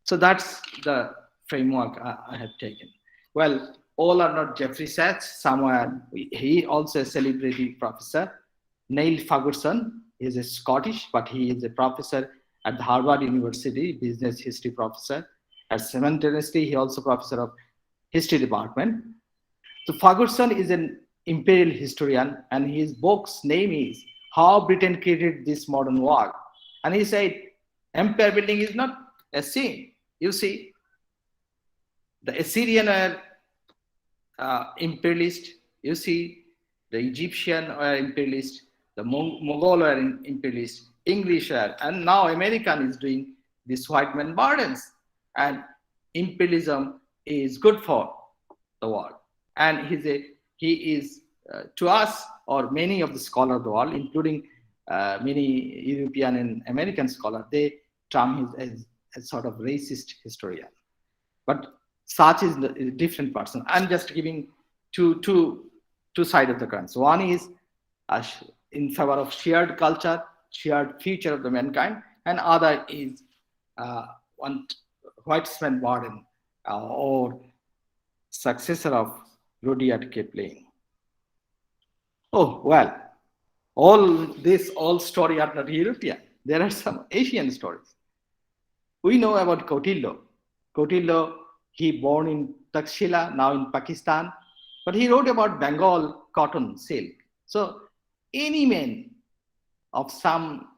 So that's the framework I have taken. Well, all are not Jeffrey Sachs. Somewhere he also a celebrity professor. Neil Ferguson is a Scottish, but he is a professor at the Harvard University, business history professor. At simultaneously, he also professor of history department. So Ferguson is an imperial historian, and his book's name is How Britain Created This Modern World. And he said, empire building is not a sin. You see, the Assyrian are imperialist. You see, the Egyptian are imperialist. The Mughal are imperialist. English are, and now American is doing this white man burdens. And imperialism is good for the world. And he is to us, or many of the scholars of the world, including many European and American scholars, they term him as a sort of racist historian. But Sachs is a different person. I'm just giving two sides of the coin. So one is in favor of shared culture, shared future of the mankind, and other is one white man burden or successor of Rudyard Kipling. Oh, well, all story are not European. There are some Asian stories. We know about Kautilya. Kautilya, he born in Takshila, now in Pakistan, but he wrote about Bengal cotton silk. So any man of some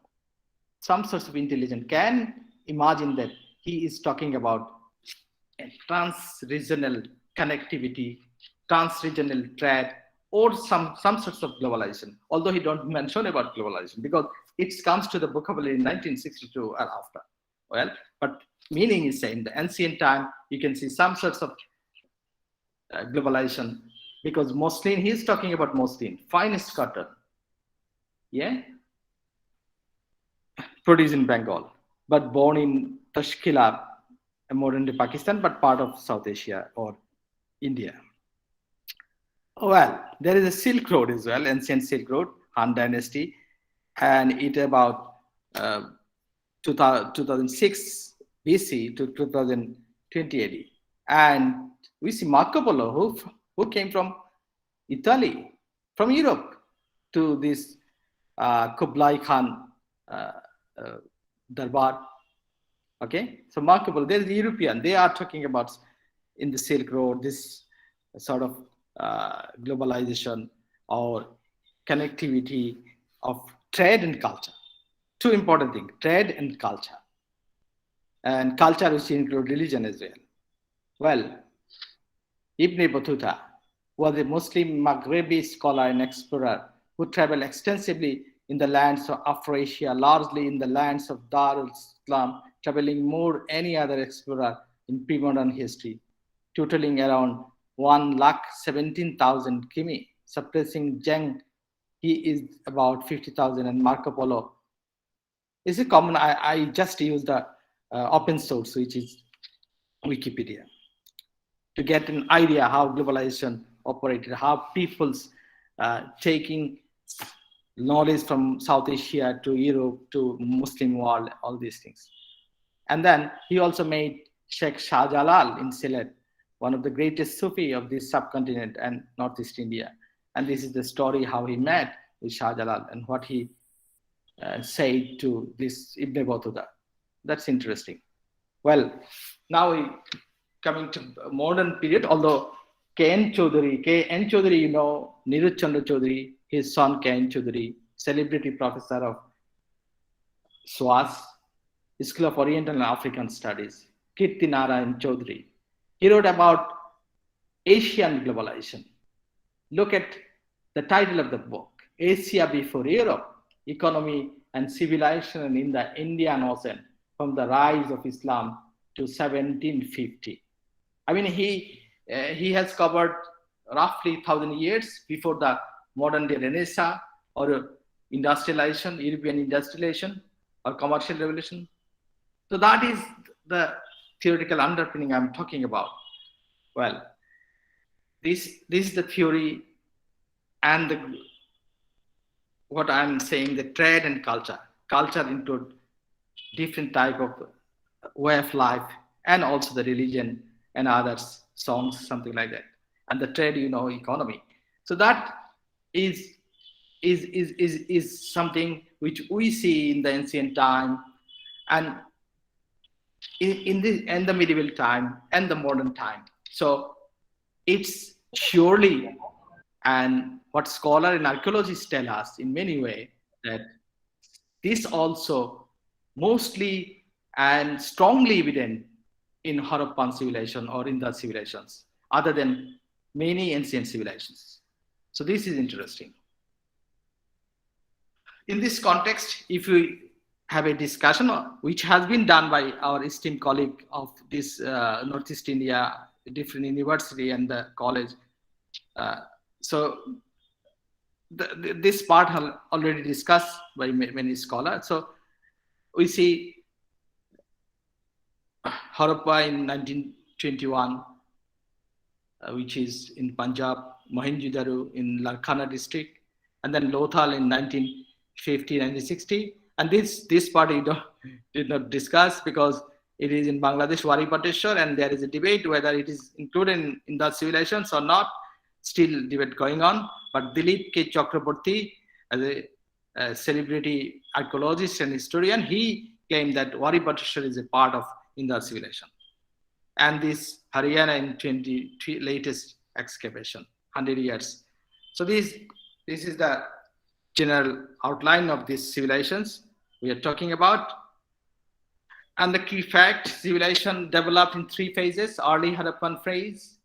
sorts of intelligence can imagine that he is talking about a trans-regional connectivity, trans-regional trade, or some sorts of globalization, although he don't mention about globalization because it comes to the vocabulary in 1962 or after. Well, but meaning is saying the ancient time, you can see some sorts of globalization because muslin, he's talking about muslin, finest cotton, yeah, produced in Bengal, but born in Tashkila, modern day Pakistan, but part of South Asia or India. Well, there is a Silk Road as well, ancient Silk Road, Han Dynasty, and it about 2006 BC to 2020 AD. And we see Marco Polo, who came from Italy, from Europe, to this Kublai Khan Darbar. Okay, so Marco Polo, there is the European, they are talking about in the Silk Road, this sort of globalization or connectivity of trade and culture. Two important things, trade and culture. And culture which includes religion as well. Well, Ibn Battuta was a Muslim Maghrebi scholar and explorer who traveled extensively in the lands of Afro-Asia, largely in the lands of Dar al-Islam, traveling more any other explorer in pre-modern history, totaling around 1,17,000 km, suppressing Zheng, he is about 50,000, and Marco Polo is a common, I just use the open source, which is Wikipedia, to get an idea how globalization operated, how people's taking knowledge from South Asia to Europe to Muslim world, all these things. And then he also made Sheikh Shah Jalal in Sylhet, one of the greatest Sufi of this subcontinent and Northeast India. And this is the story how he met with Shah Jalal and what he said to this Ibn Battuta. That's interesting. Well, now we coming to modern period, although K.N. Chaudhary, you know, Niraj Chandra Chaudhary, his son K.N. Chaudhary, celebrity professor of SOAS, School of Oriental and African Studies, Kirti Narayan Chaudhary. He wrote about Asian globalization. Look at the title of the book, Asia Before Europe, Economy and civilization in the Indian Ocean from the rise of Islam to 1750. I mean, he has covered roughly 1,000 years before the modern day Renaissance or industrialization, European industrialization or commercial revolution. So that is the theoretical underpinning I'm talking about. Well, this is the theory and what I'm saying, the trade and culture. Culture include different type of way of life and also the religion and others, songs, something like that. And the trade, economy. So that is something which we see in the ancient time and in the medieval time and the modern time. So it's surely, and what scholars and archaeologists tell us in many ways, that this also mostly and strongly evident in Harappan civilization or in the civilizations, other than many ancient civilizations. So this is interesting. In this context, if we have a discussion which has been done by our esteemed colleague of this Northeast India, different university and the college, so this part already discussed by many scholars. So we see Harappa in 1921, which is in Punjab, Mohenjo-daro in Larkana district, and then Lothal in 1950, 1960. And this part we did not discuss because it is in Bangladesh, Wari Pateshwar, and there is a debate whether it is included in the civilizations or not. Still debate going on. But Dilip K. Chakraborty, as a celebrity archaeologist and historian, he claimed that Wari Pateshwar is a part of Indus civilization. And this Haryana in 23 latest excavation, 100 years. So this is the general outline of these civilizations we are talking about. And the key fact, civilization developed in three phases: early Harappan phase,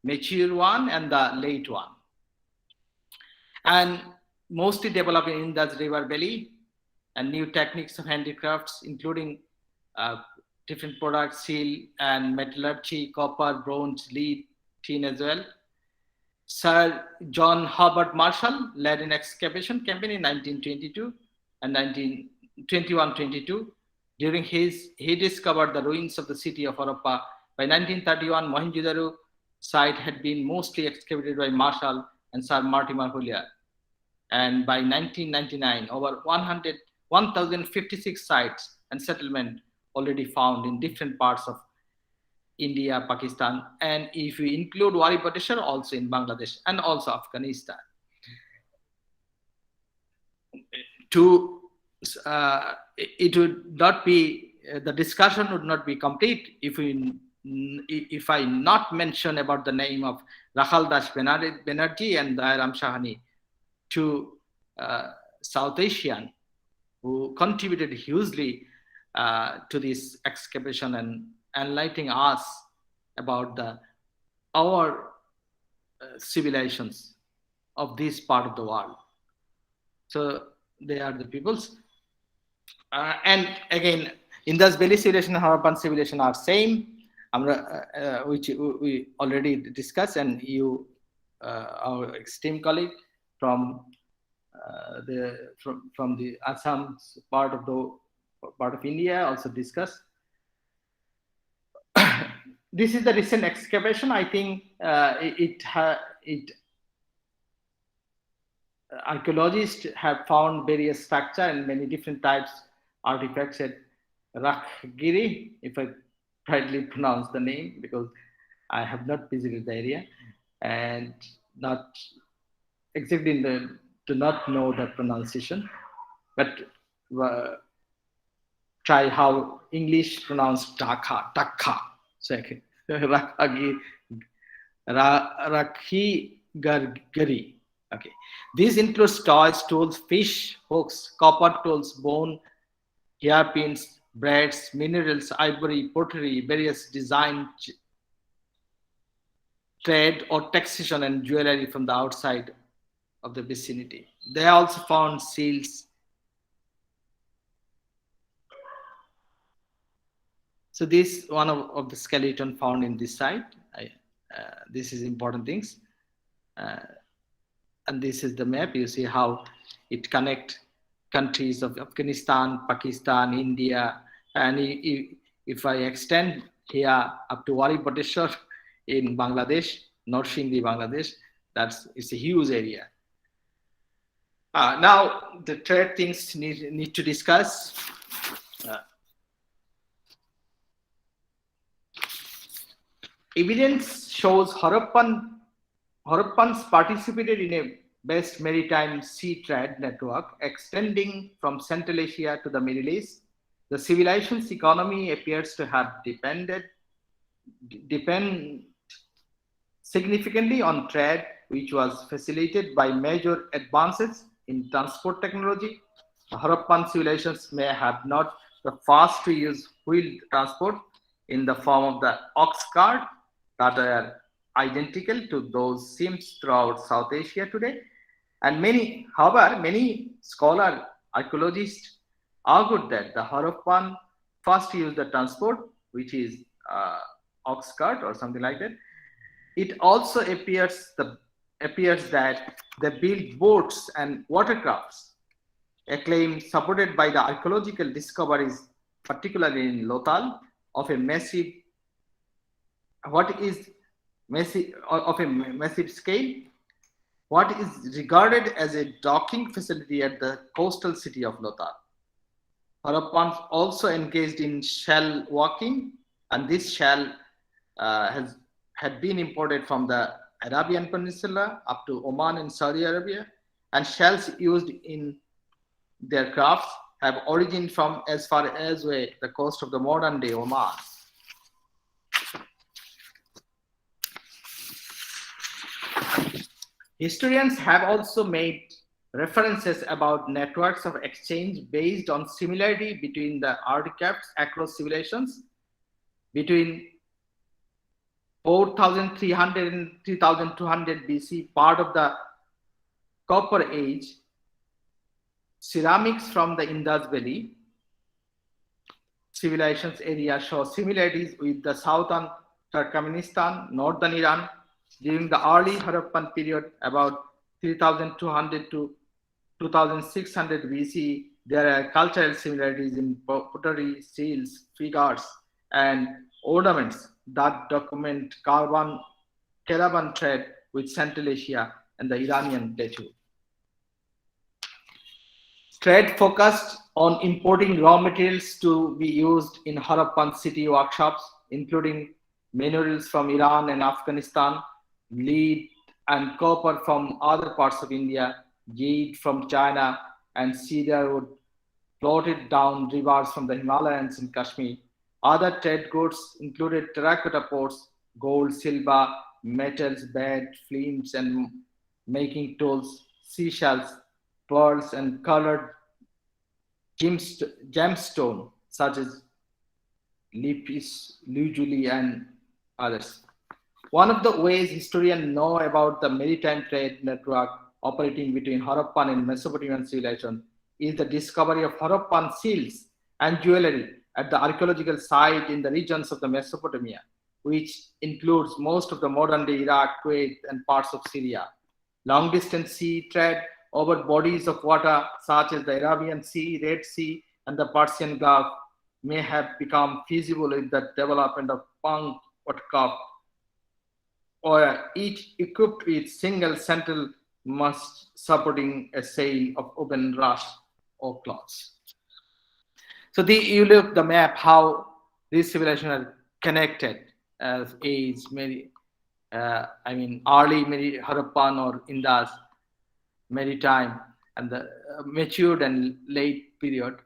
mature one, and the late one. And mostly developed in Indus River Valley, and new techniques of handicrafts, including different products, steel and metallurgy, copper, bronze, lead, tin as well. Sir John Herbert Marshall led an excavation campaign in 1922 and 1921-22. During he discovered the ruins of the city of Harappa. By 1931, Mohenjo-daro site had been mostly excavated by Marshall and Sir Mortimer Hillier. And by 1999, over 1,056 sites and settlements already found in different parts of India, Pakistan, and if we include Wari Pateshwar, also in Bangladesh and also Afghanistan. It would not be, the discussion would not be complete if I not mention about the name of Rakhal Das Banerjee and Dairam Shahani, two South Asian who contributed hugely to this excavation and enlightening us about our civilizations of this part of the world. So they are the peoples. And again, Indus Valley civilization and Harappan civilization are same, which we already discussed, and you, our esteemed colleague from the Assam part of India also discussed. This is the recent excavation. I think archaeologists have found various structure and many different types artifacts at Rakhgiri, if I rightly pronounce the name, because I have not visited the area and not exactly do not know the pronunciation, but try how English pronounce Dhaka. So Rakhgiri. Okay. These include toys, tools, fish, hooks, copper tools, bone, hairpins, brads, minerals, ivory, pottery, various design, trade or taxation, and jewelry from the outside of the vicinity. They also found seals So this one of the skeleton found in this site. This is important things. And this is the map. You see how it connects countries of Afghanistan, Pakistan, India. And if I extend here up to Wari Bateshwar in Bangladesh, North Sindhi, Bangladesh, it's a huge area. Now the third things need to discuss. Evidence shows Harappans participated in a vast maritime sea trade network extending from Central Asia to the Middle East. The civilization's economy appears to have depend significantly on trade, which was facilitated by major advances in transport technology. The Harappan civilizations may have not the first to use wheeled transport in the form of the ox cart that are identical to those seen throughout South Asia today. And however, many scholars, archaeologists argued that the Harappan first used the transport, which is ox cart or something like that. It also appears that they built boats and watercrafts, a claim supported by the archaeological discoveries, particularly in Lothal, of a massive scale. What is regarded as a docking facility at the coastal city of Lothal. Harappans also engaged in shell walking, and this shell had been imported from the Arabian Peninsula up to Oman and Saudi Arabia, and shells used in their crafts have origin from as far as the coast of the modern day Oman. Historians have also made references about networks of exchange based on similarity between the artifacts across civilizations between 4,300 and 3,200 BC, part of the Copper Age. Ceramics from the Indus Valley civilizations area show similarities with the southern Turkmenistan, northern Iran. During the early Harappan period, about 3,200 to 2,600 BC, there are cultural similarities in pottery, seals, figures, and ornaments that document caravan trade with Central Asia and the Iranian plateau. Trade focused on importing raw materials to be used in Harappan city workshops, including minerals from Iran and Afghanistan, lead and copper from other parts of India, jade from China, and cedar wood floated down rivers from the Himalayas in Kashmir. Other trade goods included terracotta pots, gold, silver, metals, bed, flames, and making tools, seashells, pearls, and colored gemstone such as lapis lazuli and others. One of the ways historians know about the maritime trade network operating between Harappan and Mesopotamian civilization is the discovery of Harappan seals and jewelry at the archaeological site in the regions of the Mesopotamia, which includes most of the modern-day Iraq, Kuwait, and parts of Syria. Long-distance sea trade over bodies of water such as the Arabian Sea, Red Sea, and the Persian Gulf may have become feasible with the development of punk watercraft, or each equipped with single central mast supporting a sail of open rush or cloths. So you look the map how these civilizations are connected as age, early Harappan or Indus maritime, and the matured and late period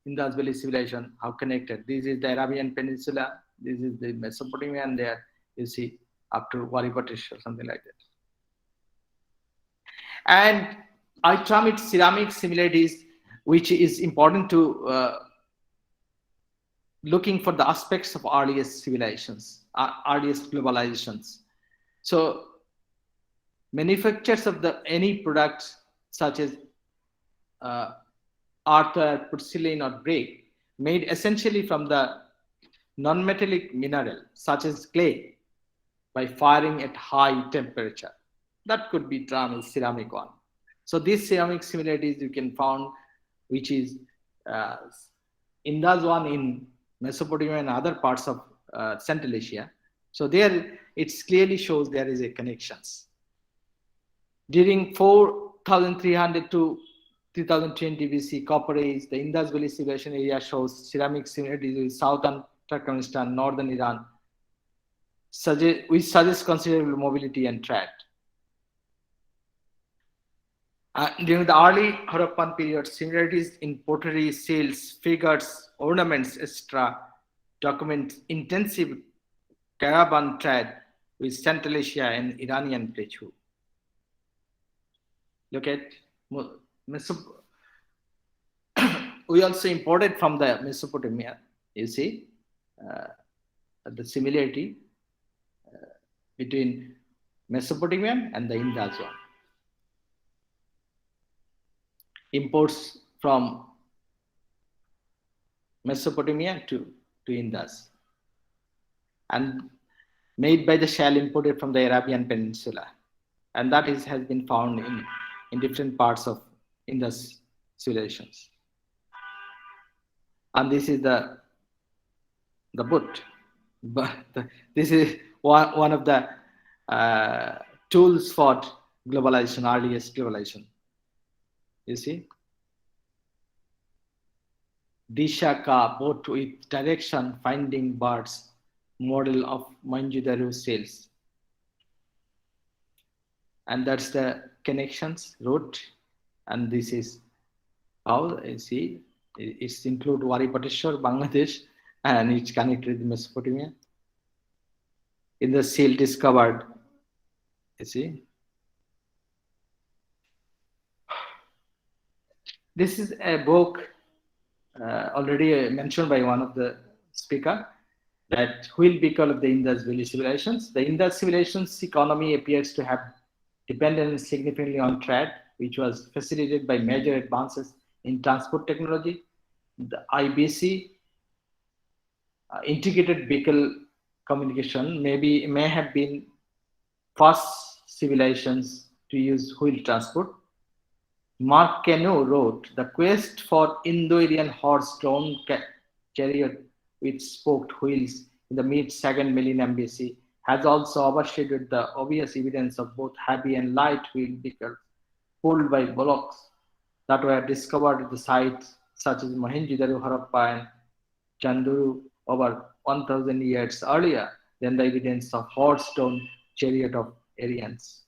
Indus Valley civilization, how connected. This is the Arabian Peninsula, this is the Mesopotamia, and there you see up to Wari Bateshwar or something like that. And I term it ceramic similarities, which is important to looking for the aspects of earliest civilizations, earliest globalizations. So manufacturers of any products such as earthenware, porcelain, or brick made essentially from the non-metallic mineral such as clay by firing at high temperature. That could be termed as ceramic one. So these ceramic similarities you can found, which is Indus one in Mesopotamia and other parts of Central Asia. So there it clearly shows there is a connections. During 4300 to 3020 BC Copper Age, the Indus Valley Civilization area shows ceramic similarities with southern Turkmenistan, northern Iran, which suggests considerable mobility and trade. During the early Harappan period, similarities in pottery, seals, figures, ornaments, etc. document intensive caravan trade with Central Asia and Iranian plateau. Look at we also imported from the Mesopotamia, you see, the similarity between Mesopotamian and the Indus one. Imports from Mesopotamia to Indus, and made by the shell imported from the Arabian Peninsula, and that has been found in different parts of Indus civilizations. And this is the boot, but this is one of the tools for globalization, earliest globalization. You see, Disha Ka, boat with direction finding birds, model of Mohenjo-daro sails. And that's the connections route. And this is how you see it's include Wari Pateshwar, Bangladesh, and it's connected with Mesopotamia. In the seal discovered, you see. This is a book already mentioned by one of the speaker, that wheel beacon of the Indus Valley civilizations. The Indus civilizations economy appears to have depended significantly on trade, which was facilitated by major advances in transport technology. The IBC, integrated vehicle communication, may have been first civilizations to use wheel transport. Mark Queneau wrote, "The quest for Indo-Aryan horse-drawn chariot with spoked wheels in the mid-2nd millennium BC has also overshadowed the obvious evidence of both heavy and light wheel vehicles pulled by bullocks that were discovered at the sites such as Mohenjo-daro, Harappa, and Chanduru over 1000 years earlier than the evidence of horse-drawn chariot of Aryans.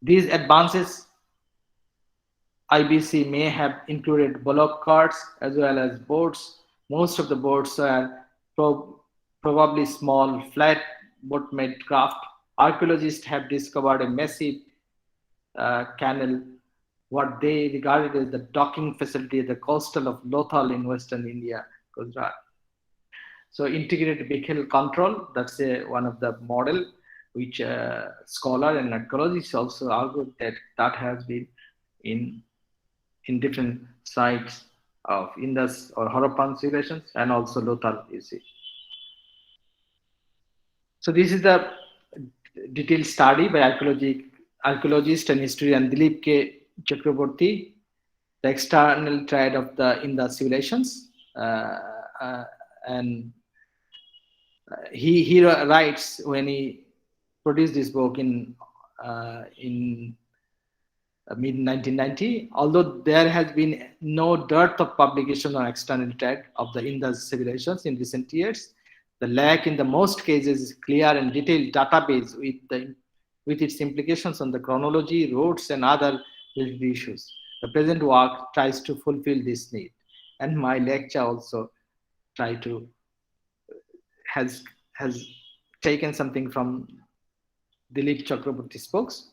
These advances IBC may have included bullock carts as well as boats. Most of the boats are probably small, flat boat-made craft. Archaeologists have discovered a massive canal, what they regarded as the docking facility at the coastal of Lothal in western India, Gujarat. So integrated vehicle control, that's one of the model which scholar and archaeologists also argued that has been in different sites of Indus or Harappan civilizations and also Lothal, you see. So this is the detailed study by archaeologist and historian Dilip K. Chakraborty, the external trade of the Indus civilizations, and he writes when he produced this book in mid-1990, although there has been no dearth of publication on external trade of the Indus civilizations in recent years, the lack in the most cases is clear and detailed database with its implications on the chronology, routes, and other related issues. The present work tries to fulfill this need, and my lecture also has taken something from Dilip Chakraborty's books.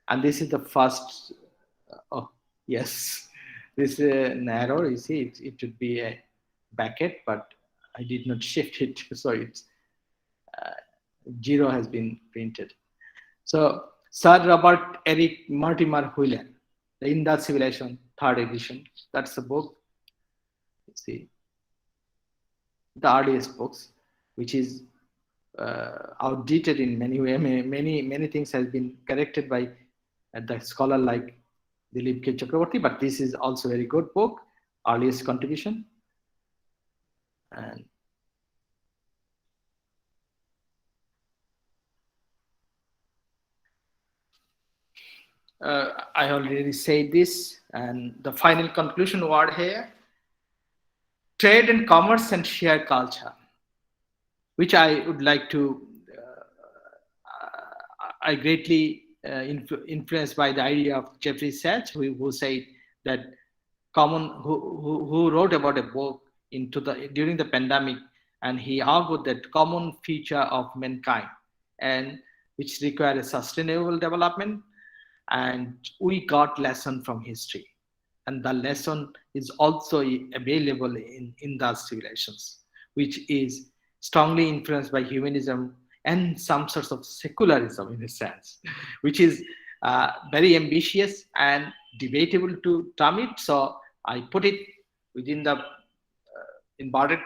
And this is the first, oh yes, this narrow, you see, it should be a bracket, but I did not shift it, so it's 0 has been printed. So Sir Robert Eric Mortimer Wheeler, The Indus Civilization, 3rd edition, that's the book, you see. the earliest books, which is outdated in many way. Many things has been corrected by the scholar like Dilip K. Chakraborty, but this is also a very good book, earliest contribution. And I already said this, and the final conclusion word here: trade and commerce and shared culture, which I would like to, I greatly influenced by the idea of Jeffrey Sachs, who said that who wrote about a book during the pandemic, and he argued that common feature of mankind, and which require a sustainable development, and we got lesson from history, and the lesson is also available in those civilizations, which is strongly influenced by humanism and some sorts of secularism in a sense, which is very ambitious and debatable to term it. So I put it within the inverted,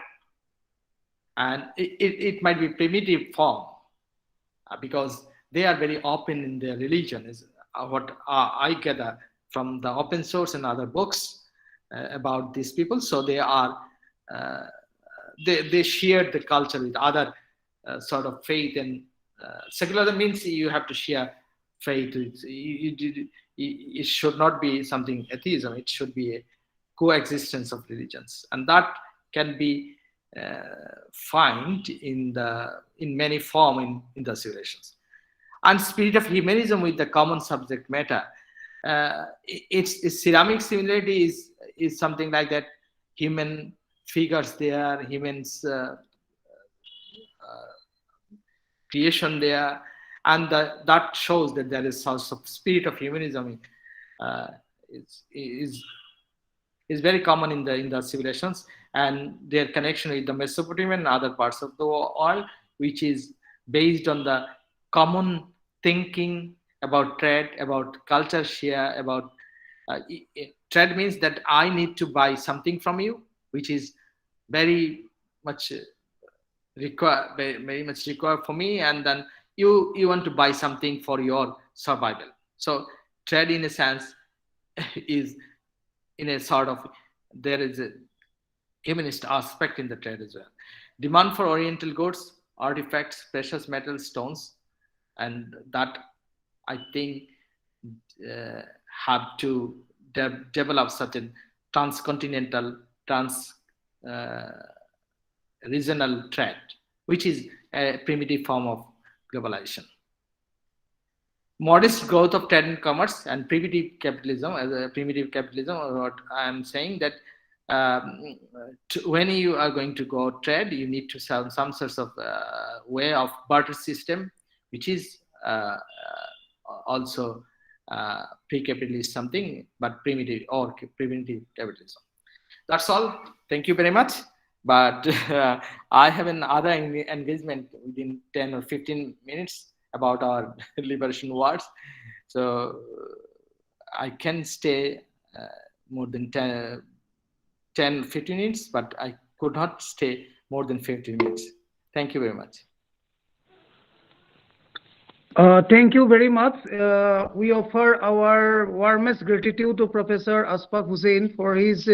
and it might be primitive form, because they are very open in their religion, is what I gather from the open source and other books about these people. So they are they share the culture with other sort of faith, and secularism means you have to share faith. It should not be something atheism. It should be a coexistence of religions, and that can be found in many form in the civilizations. And spirit of humanism with the common subject matter. Its ceramic similarity is something like that. Human figures there, humans creation there, and that shows that there is some spirit of humanism is very common in the civilizations, and their connection with the Mesopotamian and other parts of the world, which is based on the common thinking about trade, about culture share, about trade means that I need to buy something from you, which is very much required for me, and then you want to buy something for your survival. So trade, in a sense, is in a sort of, there is a humanist aspect in the trade as well. Demand for Oriental goods, artifacts, precious metals, stones, and that I think have to develop such a transcontinental, regional trade, which is a primitive form of globalization. Modest growth of trade and commerce and primitive capitalism. As a primitive capitalism, what I am saying that when you are going to go trade, you need to sell some sorts of way of barter system, which is also pre-capitalist something, but primitive capitalism. That's all. Thank you very much. But I have another engagement within 10 or 15 minutes about our liberation wars. So I can stay more than 10, 15 minutes, but I could not stay more than 15 minutes. Thank you very much. Thank you very much. We offer our warmest gratitude to Professor Ashfaq Hussain for his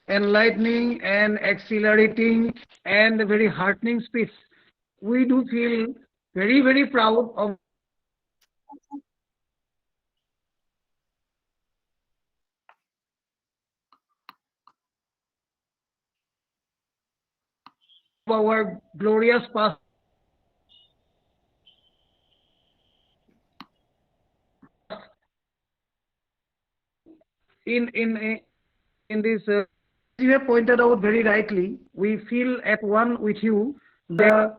enlightening and exhilarating and very heartening speech. We do feel very, very proud of our glorious past. In this, you have pointed out very rightly, we feel at one with you. The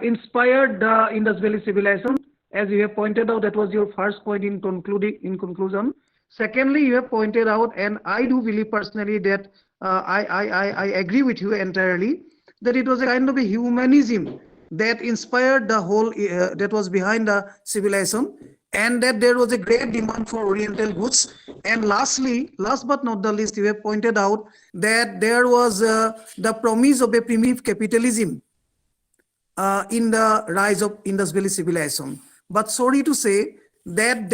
inspired the Indus Valley civilization, as you have pointed out. That was your first point in conclusion. Secondly, you have pointed out, and I do believe personally that I agree with you entirely, that it was a kind of a humanism that inspired the whole, that was behind the civilization. and that there was a great demand for Oriental goods. And lastly, last but not the least, you have pointed out that there was the promise of a primitive capitalism in the rise of Indus Valley civilization. But sorry to say that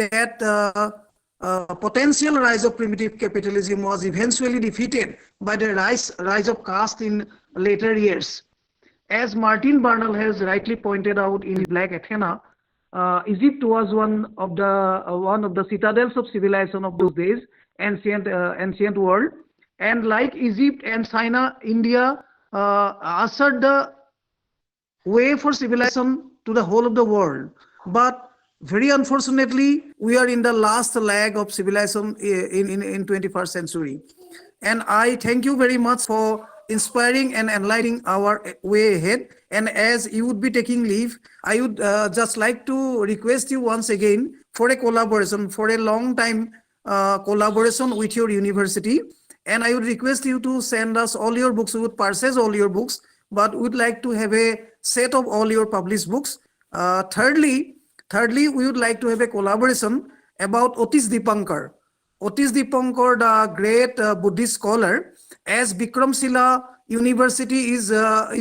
potential rise of primitive capitalism was eventually defeated by the rise of caste in later years. As Martin Bernal has rightly pointed out in Black Athena, Egypt was one of the citadels of civilization of those days, ancient world, and like Egypt and China, India ushered the way for civilization to the whole of the world. But very unfortunately, we are in the last leg of civilization in 21st century. And I thank you very much for inspiring and enlightening our way ahead. And as you would be taking leave, I would just like to request you once again for a collaboration, for a long time collaboration with your university. And I would request you to send us all your books. We would purchase all your books, but would like to have a set of all your published books. Thirdly, we would like to have a collaboration about Otis Dipankar. Otis Dipankar, the great Buddhist scholar, as Bikramshila University is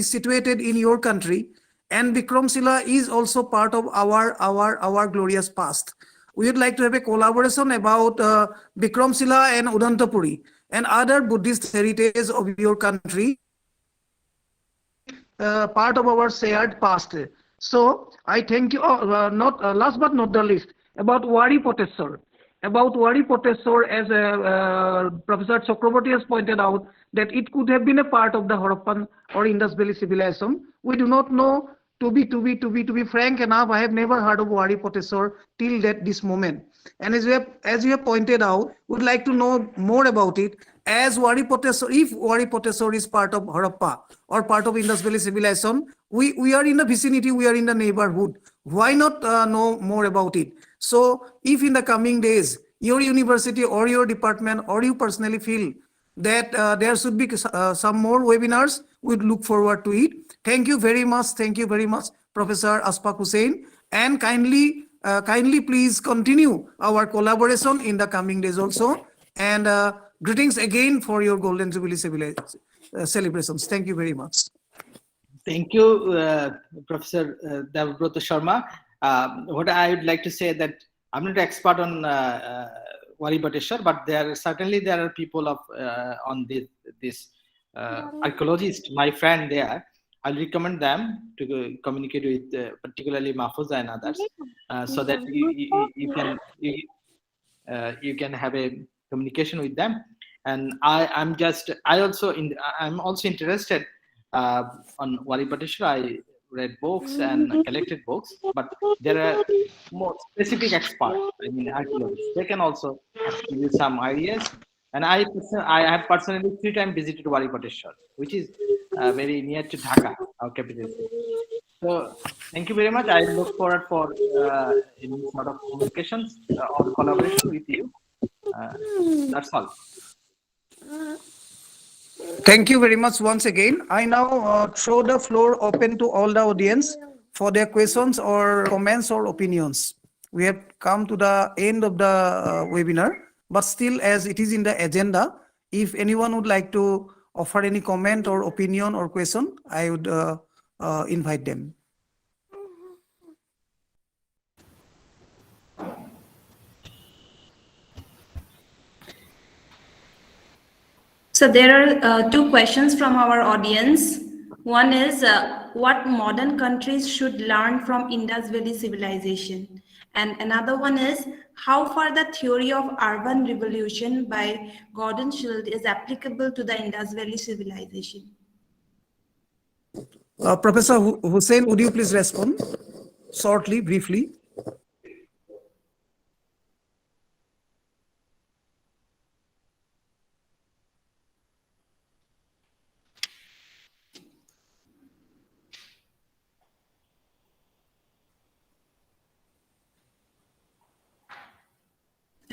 situated in your country, and Bikramshila is also part of our glorious past. We would like to have a collaboration about Bikramshila and Udantapuri and other Buddhist heritage of your country, part of our shared past. So I thank you. Last but not the least, about Wari Poteswar. About Wari Poteswar, as Professor Chakraborty has pointed out, that it could have been a part of the Harappan or Indus Valley civilization. We do not know. To be frank enough, I have never heard of Wari Poteswar till this moment. And as you have pointed out, would like to know more about it. As Wari Poteswar, if Wari Poteswar is part of Harappa or part of Indus Valley civilization, we are in the vicinity, we are in the neighborhood. Why not know more about it? So if in the coming days, your university or your department or you personally feel that there should be some more webinars, we'd look forward to it. Thank you very much. Thank you very much, Professor Ashfaq Hussain. And kindly please continue our collaboration in the coming days also. And greetings again for your Golden Jubilee celebrations. Thank you very much. Thank you, Professor Debabrata Sharma. What I would like to say that I'm not an expert on Wari Poteswar, but there are people on this archaeologist, my friend there. I'll recommend them to communicate with particularly Mahfouza and others, so that you can have a communication with them. And I'm also interested on Wari Poteswar. I read books and collected books, but there are more specific experts, archaeologists. They can also give you some ideas. And I have personally 3 times visited Wari Poteswar, which is very near to Dhaka, our capital city. So thank you very much. I look forward for any sort of communications or collaboration with you. That's all. Thank you very much once again. I now throw the floor open to all the audience for their questions or comments or opinions. We have come to the end of the webinar, but still, as it is in the agenda, if anyone would like to offer any comment or opinion or question, I would invite them. So there are 2 questions from our audience. One is, what modern countries should learn from Indus Valley civilization? And another one is, how far the theory of urban revolution by Gordon Schild is applicable to the Indus Valley civilization? Professor Hussain, would you please respond shortly, briefly?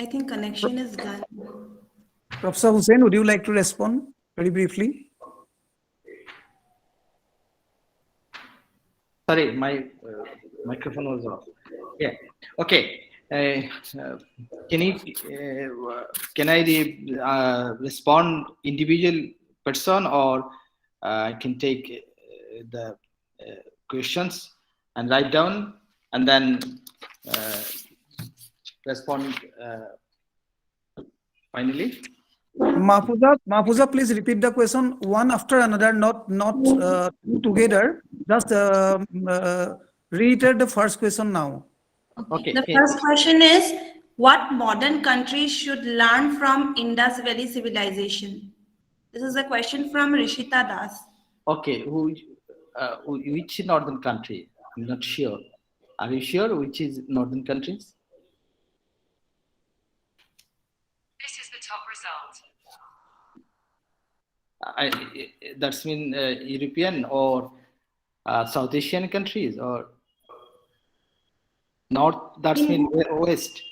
I think connection is gone. Professor Hussain, would you like to respond very briefly? Sorry, my microphone was off. Yeah. Okay. Can I respond individual person, or I can take the questions and write down and then respond finally? Mahfuza, please repeat the question one after another, not together. Just reiterate the first question now. Okay. The first question is, what modern countries should learn from Indus Valley civilization? This is a question from Rishita Das. Okay, which northern country? I'm not sure. Are you sure which is northern countries? This is the top result. That's mean European or South Asian countries, or North? That's mean West.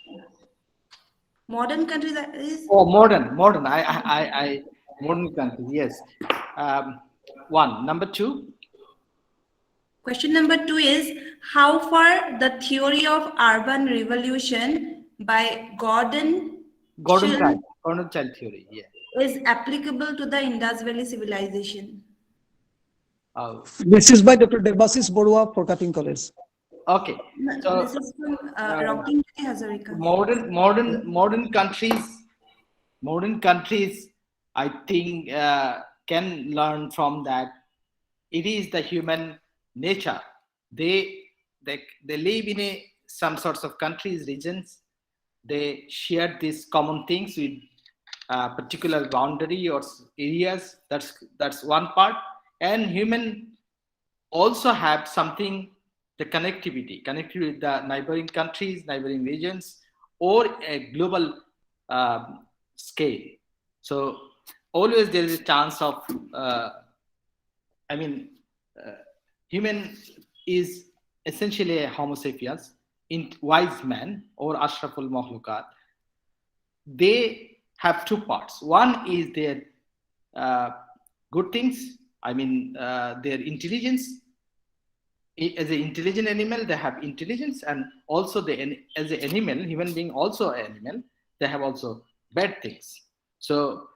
Modern countries, that is. Oh, modern. I modern countries. Yes. One. Number two. Question number 2 is, how far the theory of urban revolution by Gordon Child Child theory. Yeah. is applicable to the Indus Valley civilization? This is by Dr. Debashish Borua, Forkating College. Okay. So This is from Rocking Hazarika. Modern countries, I think, can learn from that. It is the human nature. They live in some sorts of countries, regions. They share these common things with particular boundary or areas. That's one part. And human also have something, the connectivity with the neighboring countries, neighboring regions, or a global scale. So always there is a chance of, human is essentially a Homo sapiens, wise man or Ashraful Makhlukat. They have two parts. One is their good things, their intelligence. As an intelligent animal, they have intelligence, and also as an animal, human being also an animal, they have also bad things. So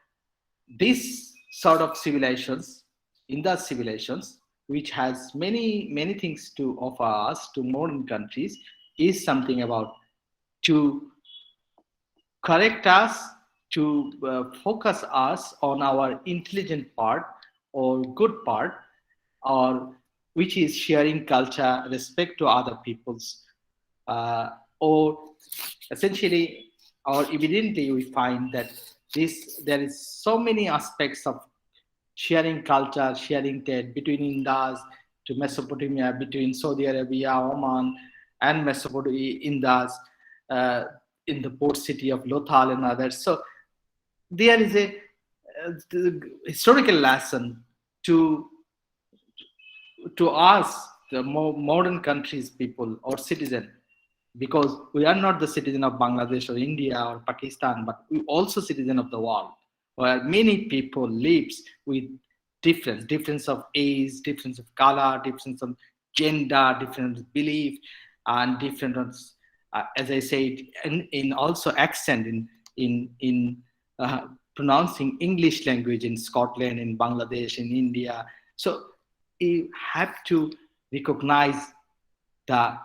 this sort of civilizations, Indus civilizations, which has many things to offer us to modern countries, is something about to correct us, to focus us on our intelligent part or good part, or which is sharing culture, respect to other peoples, or essentially, or evidently, we find that there is so many aspects of sharing culture, sharing trade between Indus to Mesopotamia, between Saudi Arabia, Oman, and Mesopotamia, Indus, in the port city of Lothal and others. So there is a historical lesson to us, the modern countries people or citizen, because we are not the citizen of Bangladesh or India or Pakistan, but we also citizen of the world, where many people lives with difference of age, difference of color, difference of gender, different of belief, and different of, as I said, in also accent in pronouncing English language in Scotland, in Bangladesh, in India. So you have to recognize the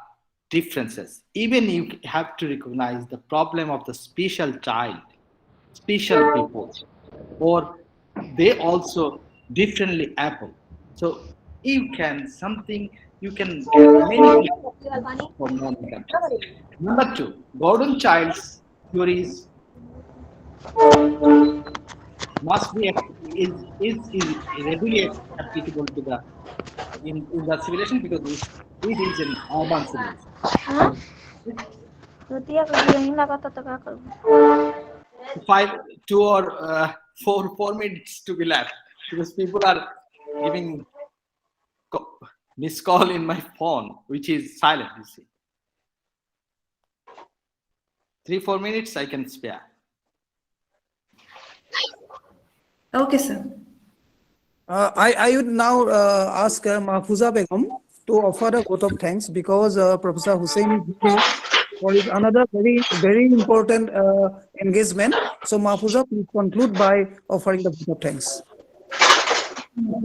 differences. Even you have to recognize the problem of the special child, special people, or they also differently able. So you can get many people from modern countries. Number two, Gordon Child's theories must be is readily applicable to the in the civilization, because it is an urban civilization. 2 or 4 minutes to be left, because people are giving missed call in my phone, which is silent. You see, 3-4 minutes I can spare. Okay, sir. I would now ask Mahfuza Begum to offer a vote of thanks, because Professor Hussain is for his another very important engagement. So Mahfuza, please conclude by offering the vote of thanks.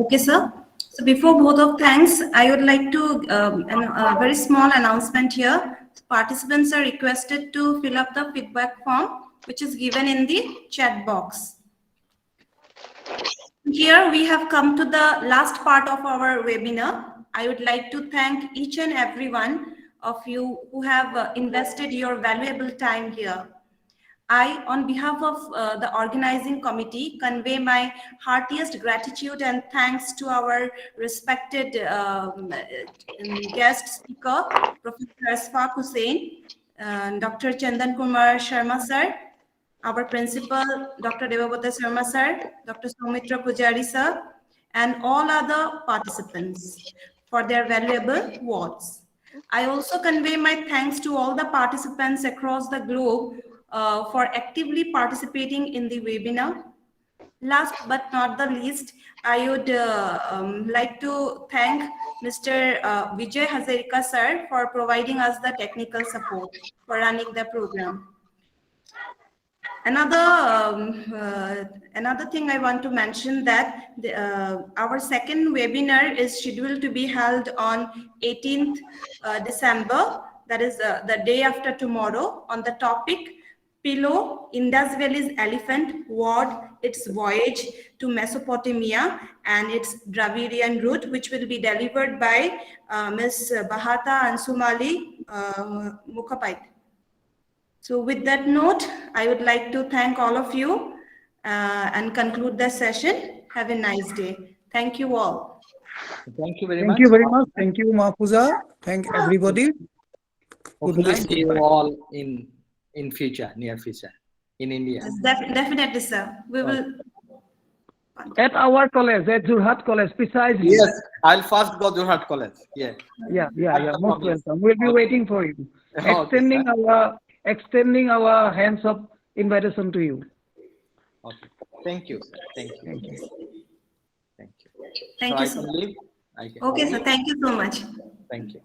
Okay, sir. So before vote of thanks, I would like to a very small announcement here. Participants are requested to fill up the feedback form, which is given in the chat box. Here we have come to the last part of our webinar. I would like to thank each and every one of you who have invested your valuable time here. I, on behalf of the organizing committee, convey my heartiest gratitude and thanks to our respected guest speaker, Professor Ashfaq Hussain, Dr. Chandan Kumar Sharma sir, our principal, Dr. Devabata Sharma sir, Dr. Soumitra Pujari sir, and all other participants for their valuable words. I also convey my thanks to all the participants across the globe for actively participating in the webinar. Last but not the least, I would like to thank Mr. Vijay Hazarika sir for providing us the technical support for running the program. Another thing I want to mention that our second webinar is scheduled to be held on 18th December, that is the day after tomorrow, on the topic Pillow, Indus Valley's Elephant Ward, its voyage to Mesopotamia and its Dravidian route, which will be delivered by Ms. Bahata Ansumali Mukhapai. So with that note, I would like to thank all of you and conclude the session. Have a nice day. Thank you all. Thank you very much. Thank you very much. Thank you, Mahfuza. Thank everybody. Good Hopefully night. see you all in future, near future, in India. Yes, definitely, sir. We will. At our college, at Jorhat College, precisely. Yes, I'll first go to Jorhat College. Yeah. Yeah. Most welcome. We'll be waiting for you. Okay, Extending our hands of invitation to you. Okay. Thank you, sir. Thank you. Thank you. Thank you. Thank So you, I sir. can leave? I can Okay, leave? sir. Thank you so much. Thank you.